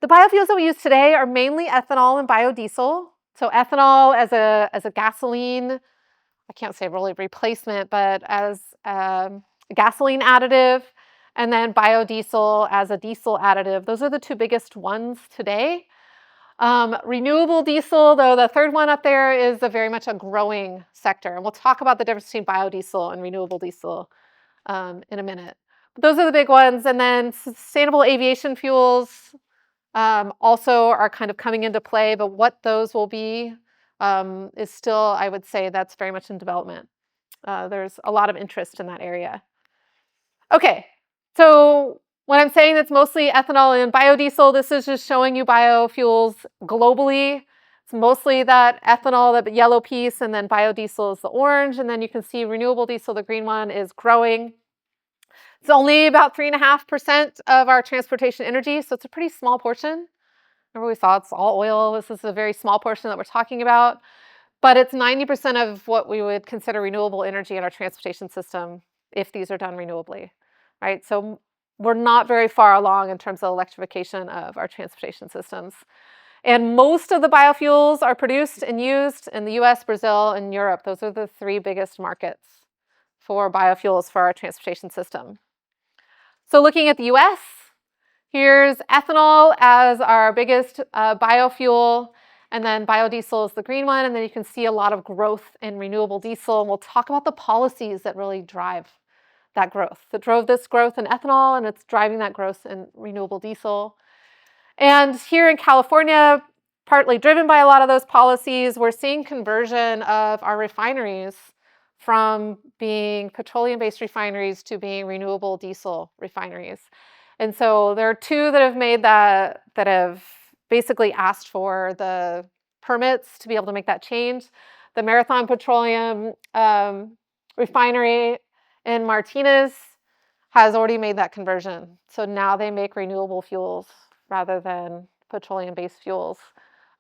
[SPEAKER 1] The biofuels that we use today are mainly ethanol and biodiesel. So ethanol as a gasoline, I can't say really replacement, but as a gasoline additive, and then biodiesel as a diesel additive. Those are the two biggest ones today. Renewable diesel, though, the third one up there, is very much a growing sector. And we'll talk about the difference between biodiesel and renewable diesel in a minute. But those are the big ones. And then sustainable aviation fuels also are kind of coming into play, but what those will be is still, I would say, that's very much in development. There's a lot of interest in that area. Okay, so when I'm saying it's mostly ethanol and biodiesel, this is just showing you biofuels globally. It's mostly that ethanol, the yellow piece, and then biodiesel is the orange, and then you can see renewable diesel, the green one, is growing. It's only about 3.5% of our transportation energy, so it's a pretty small portion. Remember we saw it's all oil. This is a very small portion that we're talking about, but it's 90% of what we would consider renewable energy in our transportation system if these are done renewably, right? So we're not very far along in terms of electrification of our transportation systems. And most of the biofuels are produced and used in the US, Brazil, and Europe. Those are the three biggest markets for biofuels for our transportation system. So looking at the US, here's ethanol as our biggest biofuel, and then biodiesel is the green one, and then you can see a lot of growth in renewable diesel, and we'll talk about the policies that really drive that growth, that drove this growth in ethanol, and it's driving that growth in renewable diesel. And here in California, partly driven by a lot of those policies, we're seeing conversion of our refineries from being petroleum-based refineries to being renewable diesel refineries. And so there are two that have made that have basically asked for the permits to be able to make that change. The Marathon Petroleum refinery in Martinez has already made that conversion. So now they make renewable fuels rather than petroleum-based fuels.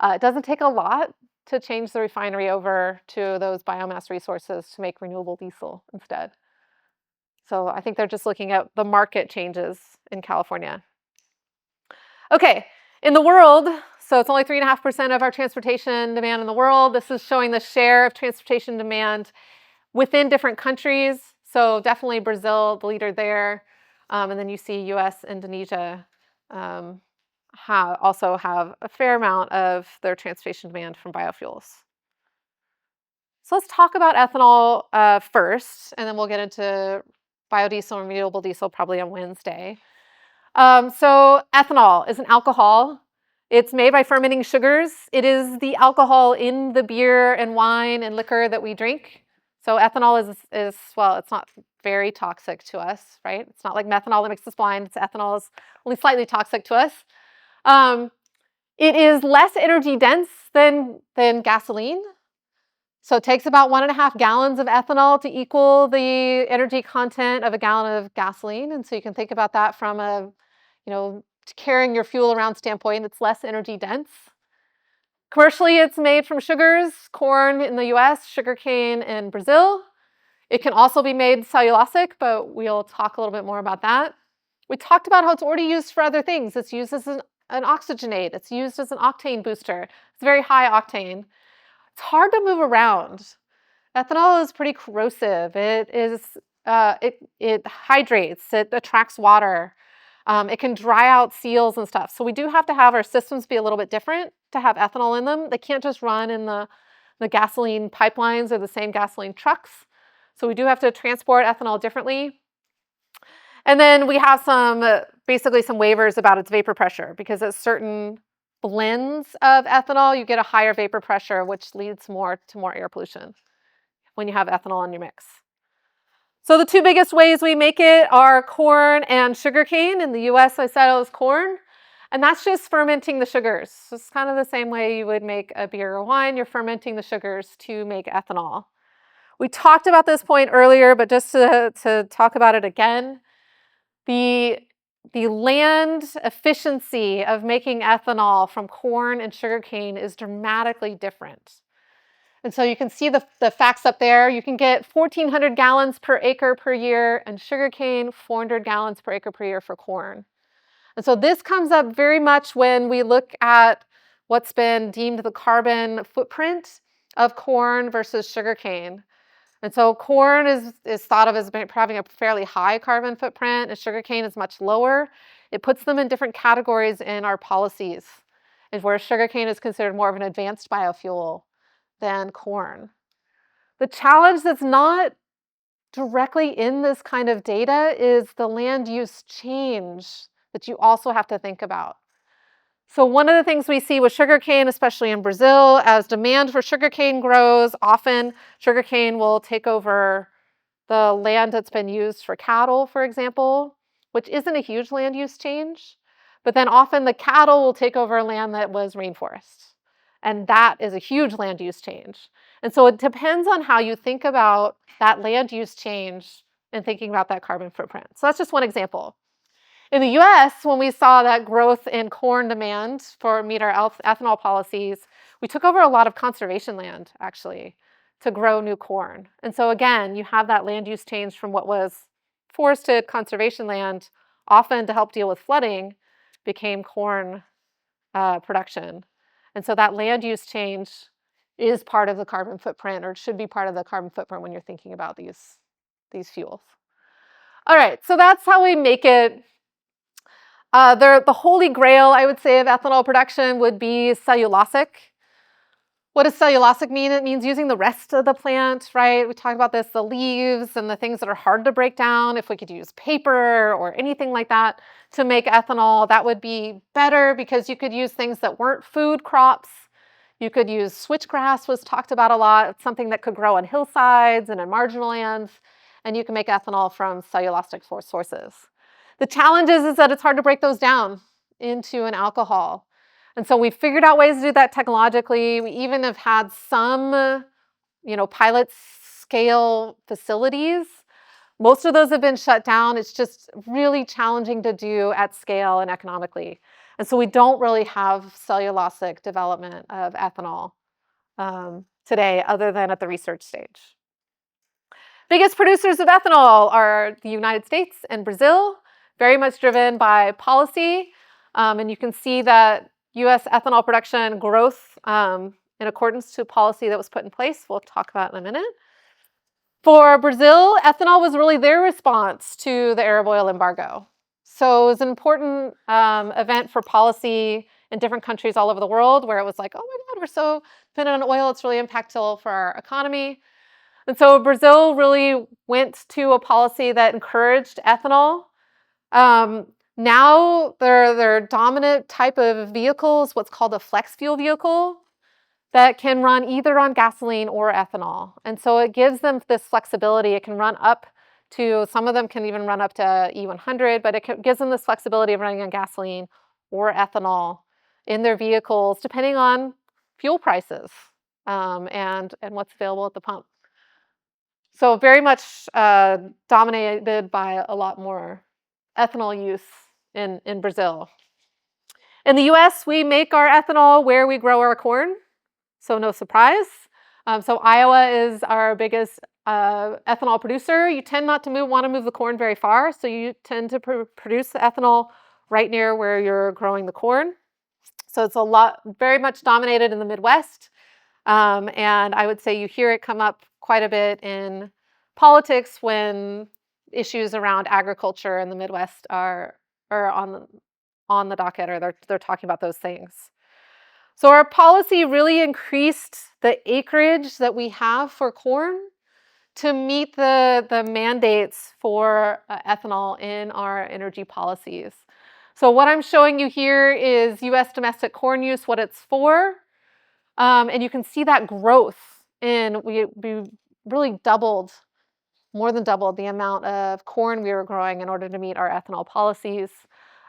[SPEAKER 1] It doesn't take a lot to change the refinery over to those biomass resources to make renewable diesel instead. So I think they're just looking at the market changes in California. Okay, in the world, so it's only 3.5% of our transportation demand in the world. This is showing the share of transportation demand within different countries. So definitely Brazil, the leader there. And then you see US, Indonesia also have a fair amount of their transportation demand from biofuels. So let's talk about ethanol first, and then we'll get into biodiesel and renewable diesel probably on Wednesday. So ethanol is an alcohol. It's made by fermenting sugars. It is the alcohol in the beer and wine and liquor that we drink. So ethanol is well, it's not very toxic to us, right? It's not like methanol that makes us blind. It's ethanol is only slightly toxic to us. It is less energy dense than gasoline. So it takes about 1.5 gallons of ethanol to equal the energy content of a gallon of gasoline. And so you can think about that from a, carrying your fuel around standpoint. It's less energy dense. Commercially, it's made from sugars, corn in the US, sugarcane in Brazil. It can also be made cellulosic, but we'll talk a little bit more about that. We talked about how it's already used for other things. It's used as an oxygenate. It's used as an octane booster. It's very high octane. It's hard to move around. Ethanol is pretty corrosive. It hydrates. It attracts water. It can dry out seals and stuff. So we do have to have our systems be a little bit different to have ethanol in them. They can't just run in the gasoline pipelines or the same gasoline trucks. So we do have to transport ethanol differently. And then we have basically some waivers about its vapor pressure, because at certain blends of ethanol, you get a higher vapor pressure, which leads to more air pollution when you have ethanol in your mix. So the two biggest ways we make it are corn and sugarcane. In the US, I said it was corn. And that's just fermenting the sugars. So it's kind of the same way you would make a beer or wine. You're fermenting the sugars to make ethanol. We talked about this point earlier, but just to talk about it again, the land efficiency of making ethanol from corn and sugarcane is dramatically different. And so you can see the facts up there. You can get 1,400 gallons per acre per year, and sugarcane, 400 gallons per acre per year for corn. And so this comes up very much when we look at what's been deemed the carbon footprint of corn versus sugarcane. And so corn is thought of as having a fairly high carbon footprint, and sugarcane is much lower. It puts them in different categories in our policies, and where sugarcane is considered more of an advanced biofuel than corn. The challenge that's not directly in this kind of data is the land use change that you also have to think about. So one of the things we see with sugarcane, especially in Brazil, as demand for sugarcane grows, often sugarcane will take over the land that's been used for cattle, for example, which isn't a huge land use change. But then often the cattle will take over land that was rainforest. And that is a huge land use change. And so it depends on how you think about that land use change and thinking about that carbon footprint. So that's just one example. In the US, when we saw that growth in corn demand for meet our ethanol policies, we took over a lot of conservation land, actually, to grow new corn. And so again, you have that land use change from what was forested conservation land, often to help deal with flooding, became corn production. And so that land use change is part of the carbon footprint, or it should be part of the carbon footprint when you're thinking about these fuels. All right, so that's how we make it. The holy grail, I would say, of ethanol production would be cellulosic. What does cellulosic mean? It means using the rest of the plant, right? We talked about this, the leaves and the things that are hard to break down. If we could use paper or anything like that to make ethanol, that would be better, because you could use things that weren't food crops. You could use switchgrass, was talked about a lot. It's something that could grow on hillsides and in marginal lands, and you can make ethanol from cellulosic sources. The challenge is that it's hard to break those down into an alcohol. And so we figured out ways to do that technologically. We even have had some, pilot scale facilities. Most of those have been shut down. It's just really challenging to do at scale and economically. And so we don't really have cellulosic development of ethanol today, other than at the research stage. Biggest producers of ethanol are the United States and Brazil, very much driven by policy. And you can see that US ethanol production growth in accordance to policy that was put in place. We'll talk about in a minute. For Brazil, ethanol was really their response to the Arab oil embargo. So it was an important event for policy in different countries all over the world, where it was like, oh my God, we're so dependent on oil, it's really impactful for our economy. And so Brazil really went to a policy that encouraged ethanol. Now their dominant type of vehicle is what's called a flex fuel vehicle that can run either on gasoline or ethanol. And so it gives them this flexibility. It can run up to, some of them can even run up to E100, but it gives them this flexibility of running on gasoline or ethanol in their vehicles, depending on fuel prices and what's available at the pump. So very much dominated by a lot more ethanol use in Brazil. In the US, we make our ethanol where we grow our corn, so no surprise. So Iowa is our biggest ethanol producer. You tend not to want to move the corn very far, so you tend to produce the ethanol right near where you're growing the corn. So it's very much dominated in the Midwest. And I would say you hear it come up quite a bit in politics when issues around agriculture in the Midwest are on the docket, or they're talking about those things. So our policy really increased the acreage that we have for corn to meet the mandates for ethanol in our energy policies. So what I'm showing you here is U.S. domestic corn use, what it's for. And you can see that growth we really more than doubled the amount of corn we were growing in order to meet our ethanol policies.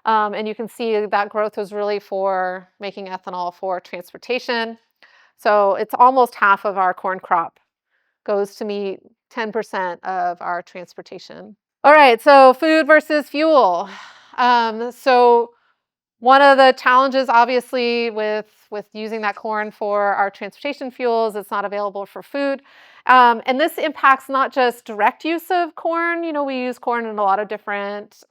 [SPEAKER 1] And you can see that growth was really for making ethanol for transportation. So it's almost half of our corn crop goes to meet 10% of our transportation. All right, so food versus fuel. So one of the challenges, obviously, with using that corn for our transportation fuels, it's not available for food. And this impacts not just direct use of corn. We use corn in a lot of different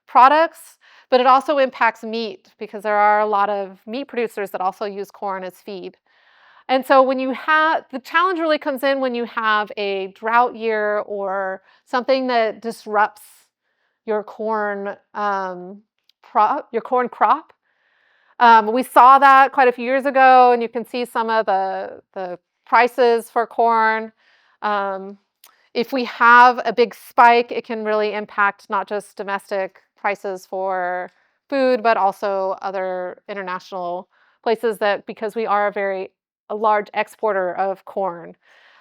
[SPEAKER 1] products, but it also impacts meat because there are a lot of meat producers that also use corn as feed. And so the challenge really comes in when you have a drought year or something that disrupts your corn crop. We saw that quite a few years ago, and you can see some of the prices for corn. If we have a big spike, it can really impact not just domestic prices for food, but also other international places because we are a large exporter of corn.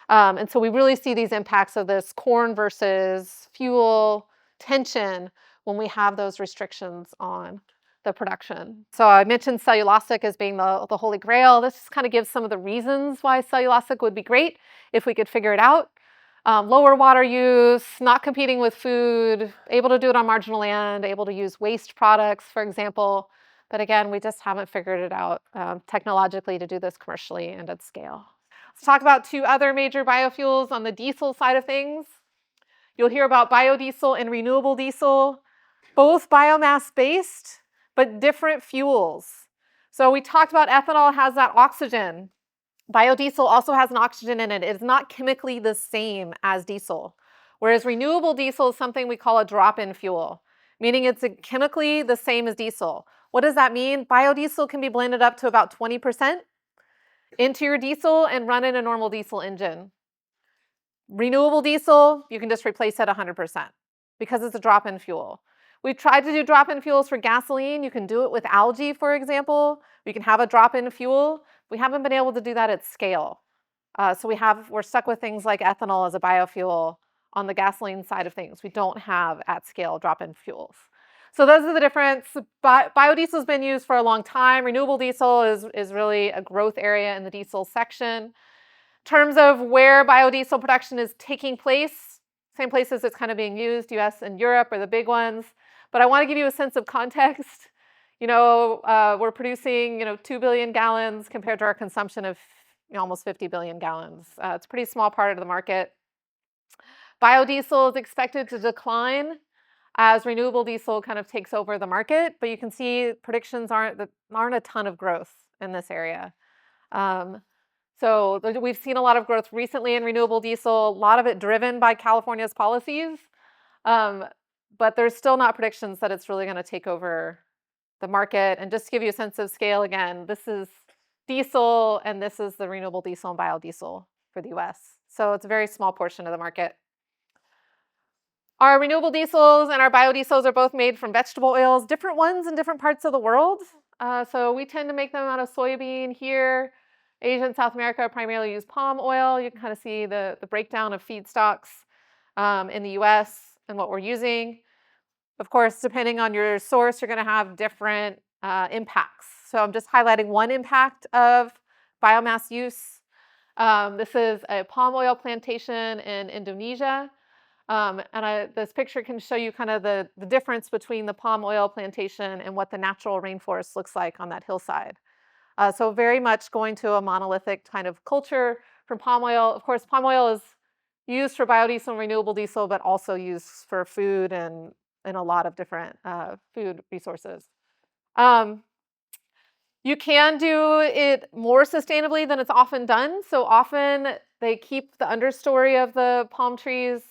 [SPEAKER 1] And so we really see these impacts of this corn versus fuel tension when we have those restrictions on the production. So I mentioned cellulosic as being the holy grail. This just kind of gives some of the reasons why cellulosic would be great if we could figure it out. Lower water use, not competing with food, able to do it on marginal land, able to use waste products, for example. But again, we just haven't figured it out technologically to do this commercially and at scale. Let's talk about two other major biofuels on the diesel side of things. You'll hear about biodiesel and renewable diesel, both biomass-based, but different fuels. So we talked about ethanol has that oxygen. Biodiesel also has an oxygen in it. It is not chemically the same as diesel, whereas renewable diesel is something we call a drop-in fuel, meaning it's chemically the same as diesel. What does that mean? Biodiesel can be blended up to about 20% into your diesel and run in a normal diesel engine. Renewable diesel, you can just replace it 100% because it's a drop-in fuel. We've tried to do drop-in fuels for gasoline. You can do it with algae, for example. We can have a drop-in fuel. We haven't been able to do that at scale. So we're stuck with things like ethanol as a biofuel on the gasoline side of things. We don't have at scale drop-in fuels. So those are the difference. Biodiesel has been used for a long time. Renewable diesel is really a growth area in the diesel section. In terms of where biodiesel production is taking place, same places it's kind of being used, US and Europe are the big ones. But I want to give you a sense of context. We're producing 2 billion gallons compared to our consumption of almost 50 billion gallons. It's a pretty small part of the market. Biodiesel is expected to decline as renewable diesel kind of takes over the market, but you can see predictions aren't a ton of growth in this area. So we've seen a lot of growth recently in renewable diesel, a lot of it driven by California's policies, but there's still not predictions that it's really going to take over the market. And just to give you a sense of scale, again, this is diesel and this is the renewable diesel and biodiesel for the US. So it's a very small portion of the market. Our renewable diesels and our biodiesels are both made from vegetable oils, different ones in different parts of the world. So we tend to make them out of soybean here. Asia and South America primarily use palm oil. You can kind of see the breakdown of feedstocks in the US and what we're using. Of course, depending on your source, you're going to have different impacts. So I'm just highlighting one impact of biomass use. This is a palm oil plantation in Indonesia. This picture can show you kind of the difference between the palm oil plantation and what the natural rainforest looks like on that hillside. So very much going to a monolithic kind of culture for palm oil. Of course, palm oil is used for biodiesel and renewable diesel, but also used for food and a lot of different food resources. You can do it more sustainably than it's often done. So often they keep the understory of the palm trees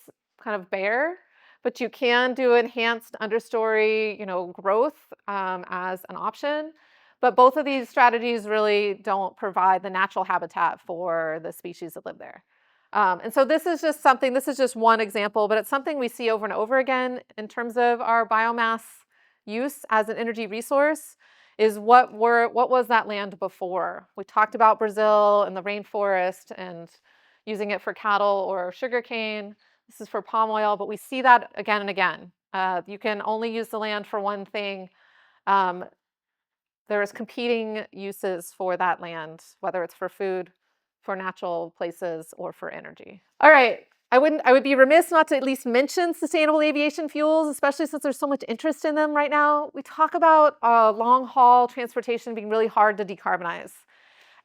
[SPEAKER 1] kind of bare, but you can do enhanced understory, growth as an option. But both of these strategies really don't provide the natural habitat for the species that live there. And so this is just one example, but it's something we see over and over again in terms of our biomass use as an energy resource. Is what was that land before? We talked about Brazil and the rainforest and using it for cattle or sugarcane. This is for palm oil, but we see that again and again. You can only use the land for one thing. There's competing uses for that land, whether it's for food, for natural places, or for energy. All right. I would be remiss not to at least mention sustainable aviation fuels, especially since there's so much interest in them right now. We talk about long-haul transportation being really hard to decarbonize.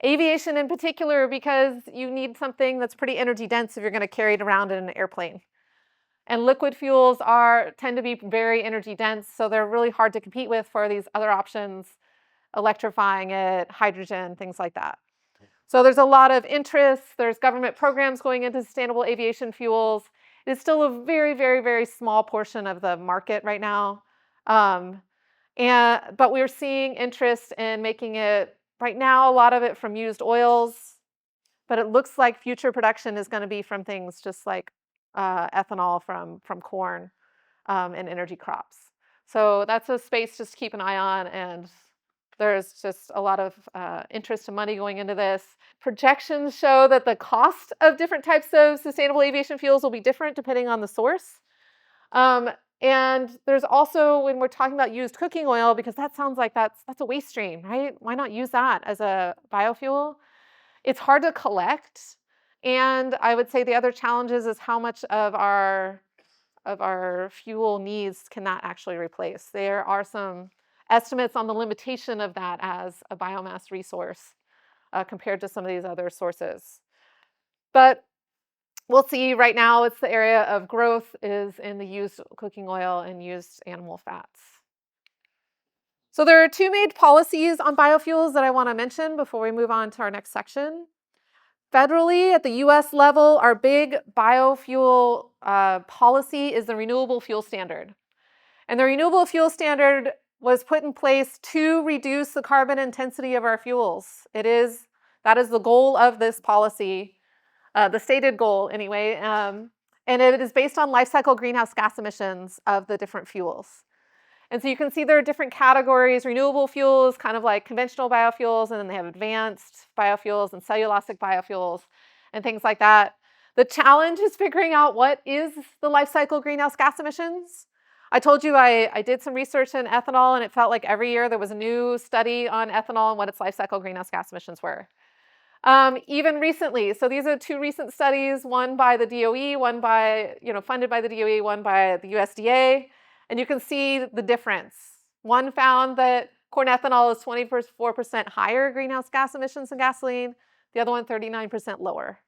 [SPEAKER 1] Aviation in particular, because you need something that's pretty energy dense if you're going to carry it around in an airplane. And liquid fuels tend to be very energy dense, so they're really hard to compete with for these other options, electrifying it, hydrogen, things like that. So there's a lot of interest. There's government programs going into sustainable aviation fuels. It is still a very, very, very small portion of the market right now. But we're seeing interest in making it, right now, a lot of it from used oils. But it looks like future production is going to be from things just like ethanol from corn and energy crops. So that's a space just to keep an eye on, and there's just a lot of interest and money going into this. Projections show that the cost of different types of sustainable aviation fuels will be different depending on the source. And there's also, when we're talking about used cooking oil, because that sounds like that's a waste stream, right? Why not use that as a biofuel? It's hard to collect. And I would say the other challenges is how much of our fuel needs can that actually replace. There are some estimates on the limitation of that as a biomass resource compared to some of these other sources. But we'll see. Right now, it's the area of growth is in the used cooking oil and used animal fats. So there are two main policies on biofuels that I want to mention before we move on to our next section. Federally, at the US level, our big biofuel policy is the Renewable Fuel Standard. And the Renewable Fuel Standard was put in place to reduce the carbon intensity of our fuels. That is the goal of this policy, the stated goal anyway, and it is based on life cycle greenhouse gas emissions of the different fuels. And so you can see there are different categories: renewable fuels, kind of like conventional biofuels, and then they have advanced biofuels and cellulosic biofuels and things like that. The challenge is figuring out what is the life cycle greenhouse gas emissions. I told you I did some research in ethanol, and it felt like every year there was a new study on ethanol and what its life cycle greenhouse gas emissions were. Even recently, so these are two recent studies, one by the DOE, one by, funded by the DOE, one by the USDA, and you can see the difference. One found that corn ethanol is 24% higher greenhouse gas emissions than gasoline, the other one 39% lower.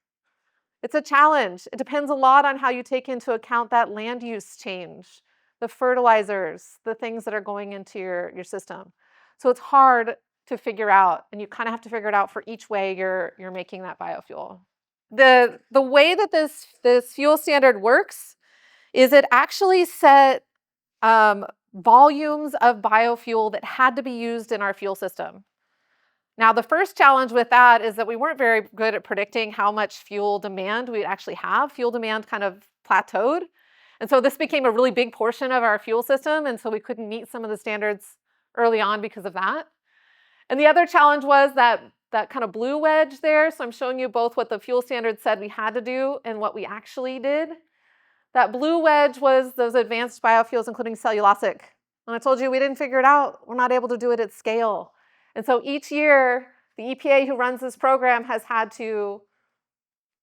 [SPEAKER 1] It's a challenge. It depends a lot on how you take into account that land use change, the fertilizers, the things that are going into your system. So it's hard to figure out, and you kind of have to figure it out for each way you're making that biofuel. The way that this fuel standard works is it actually set volumes of biofuel that had to be used in our fuel system. Now, the first challenge with that is that we weren't very good at predicting how much fuel demand we'd actually have. Fuel demand kind of plateaued. And so this became a really big portion of our fuel system, and so we couldn't meet some of the standards early on because of that. And the other challenge was that kind of blue wedge there. So I'm showing you both what the fuel standard said we had to do and what we actually did. That blue wedge was those advanced biofuels, including cellulosic. And I told you we didn't figure it out. We're not able to do it at scale. And so each year, the EPA who runs this program has had to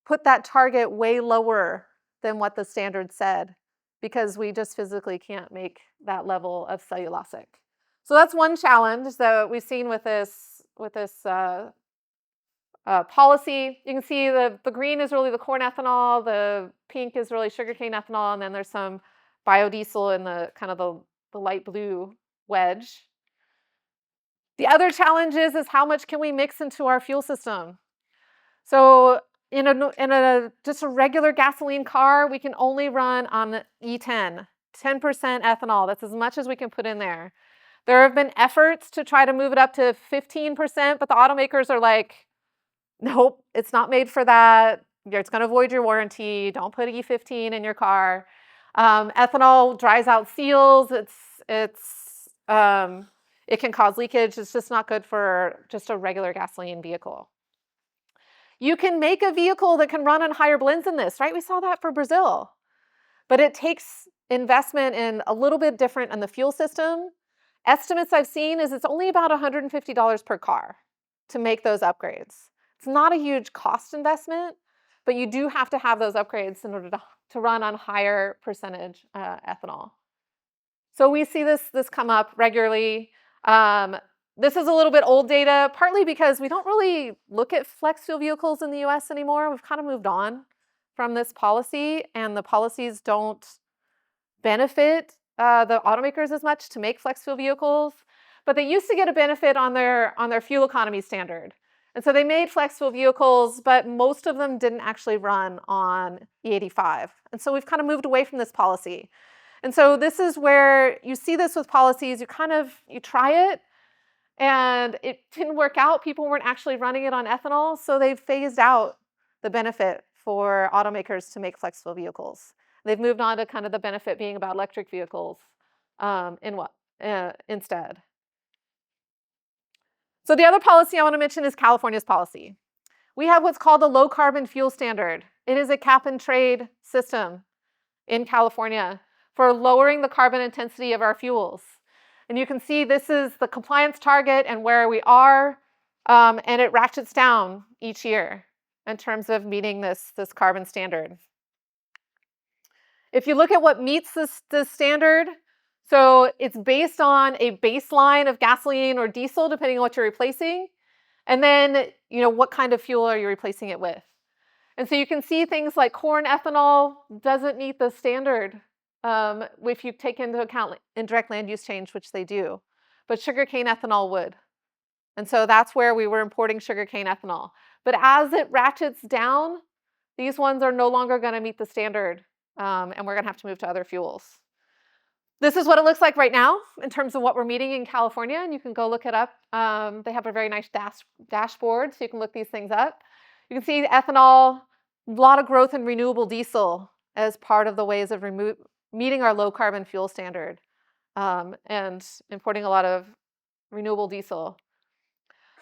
[SPEAKER 1] put that target way lower than what the standard said, because we just physically can't make that level of cellulosic. So that's one challenge that we've seen with this policy. You can see the green is really the corn ethanol, the pink is really sugarcane ethanol, and then there's some biodiesel in the kind of the light blue wedge. The other challenge is how much can we mix into our fuel system? So in a just a regular gasoline car, we can only run on E10, 10% ethanol. That's as much as we can put in there. There have been efforts to try to move it up to 15%, but the automakers are like, nope, it's not made for that. It's going to void your warranty. Don't put E15 in your car. Ethanol dries out seals. It can cause leakage. It's just not good for just a regular gasoline vehicle. You can make a vehicle that can run on higher blends than this, right? We saw that for Brazil. But it takes investment in a little bit different in the fuel system. Estimates I've seen is it's only about $150 per car to make those upgrades. It's not a huge cost investment, but you do have to have those upgrades in order to run on higher percentage ethanol. So we see this come up regularly. This is a little bit old data, partly because we don't really look at flex fuel vehicles in the US anymore. We've kind of moved on from this policy, and the policies don't benefit the automakers as much to make flex fuel vehicles, but they used to get a benefit on their fuel economy standard. And so they made flex fuel vehicles, but most of them didn't actually run on E85. And so we've kind of moved away from this policy. And so this is where you see this with policies, you try it, and it didn't work out. People weren't actually running it on ethanol, so they've phased out the benefit for automakers to make flex fuel vehicles. They've moved on to kind of the benefit being about electric vehicles instead. So the other policy I want to mention is California's policy. We have what's called the low carbon fuel standard. It is a cap and trade system in California for lowering the carbon intensity of our fuels. And you can see this is the compliance target and where we are, and it ratchets down each year in terms of meeting this carbon standard. If you look at what meets this standard, so it's based on a baseline of gasoline or diesel, depending on what you're replacing, and then what kind of fuel are you replacing it with. And so you can see things like corn ethanol doesn't meet the standard if you take into account indirect land use change, which they do, but sugarcane ethanol would. And so that's where we were importing sugarcane ethanol. But as it ratchets down, these ones are no longer going to meet the standard, and we're going to have to move to other fuels. This is what it looks like right now in terms of what we're meeting in California, and you can go look it up. They have a very nice dashboard, so you can look these things up. You can see ethanol, a lot of growth in renewable diesel as part of the ways of meeting our low carbon fuel standard, and importing a lot of renewable diesel.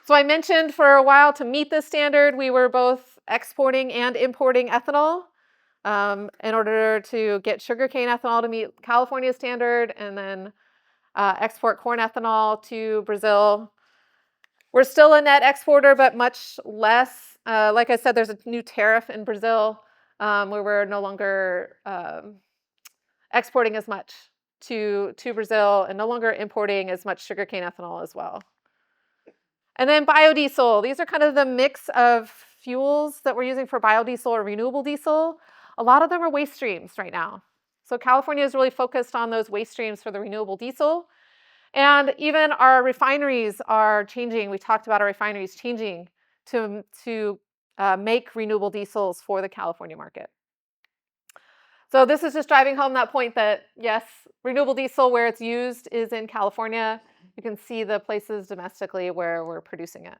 [SPEAKER 1] So I mentioned for a while to meet this standard, we were both exporting and importing ethanol in order to get sugarcane ethanol to meet California standard, and then export corn ethanol to Brazil. We're still a net exporter, but much less. Like I said, there's a new tariff in Brazil where we're no longer exporting as much to Brazil and no longer importing as much sugarcane ethanol as well. And then biodiesel. These are kind of the mix of fuels that we're using for biodiesel or renewable diesel. A lot of them are waste streams right now. So California is really focused on those waste streams for the renewable diesel. And even our refineries are changing. We talked about our refineries changing to make renewable diesels for the California market. So this is just driving home that point that, yes, renewable diesel where it's used is in California. You can see the places domestically where we're producing it.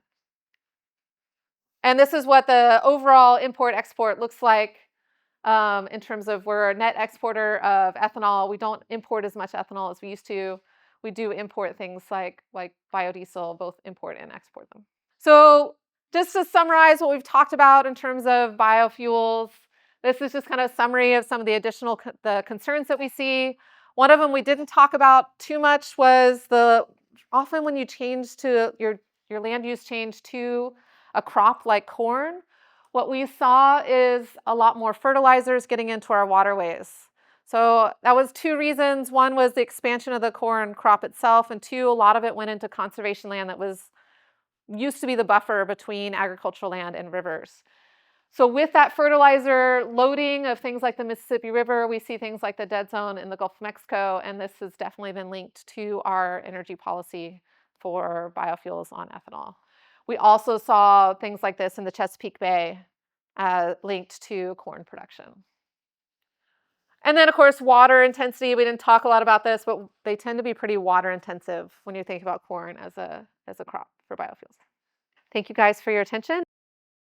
[SPEAKER 1] And this is what the overall import-export looks like in terms of we're a net exporter of ethanol. We don't import as much ethanol as we used to. We do import things like biodiesel, both import and export them. So just to summarize what we've talked about in terms of biofuels, this is just kind of a summary of some of the additional concerns that we see. One of them we didn't talk about too much was often when you change to your land use change to a crop like corn, what we saw is a lot more fertilizers getting into our waterways. So that was two reasons. One was the expansion of the corn crop itself, and two, a lot of it went into conservation land that was used to be the buffer between agricultural land and rivers. So with that fertilizer loading of things like the Mississippi River, we see things like the dead zone in the Gulf of Mexico, and this has definitely been linked to our energy policy for biofuels on ethanol. We also saw things like this in the Chesapeake Bay linked to corn production. And then, of course, water intensity. We didn't talk a lot about this, but they tend to be pretty water intensive when you think about corn as a crop for biofuels. Thank you guys for your attention.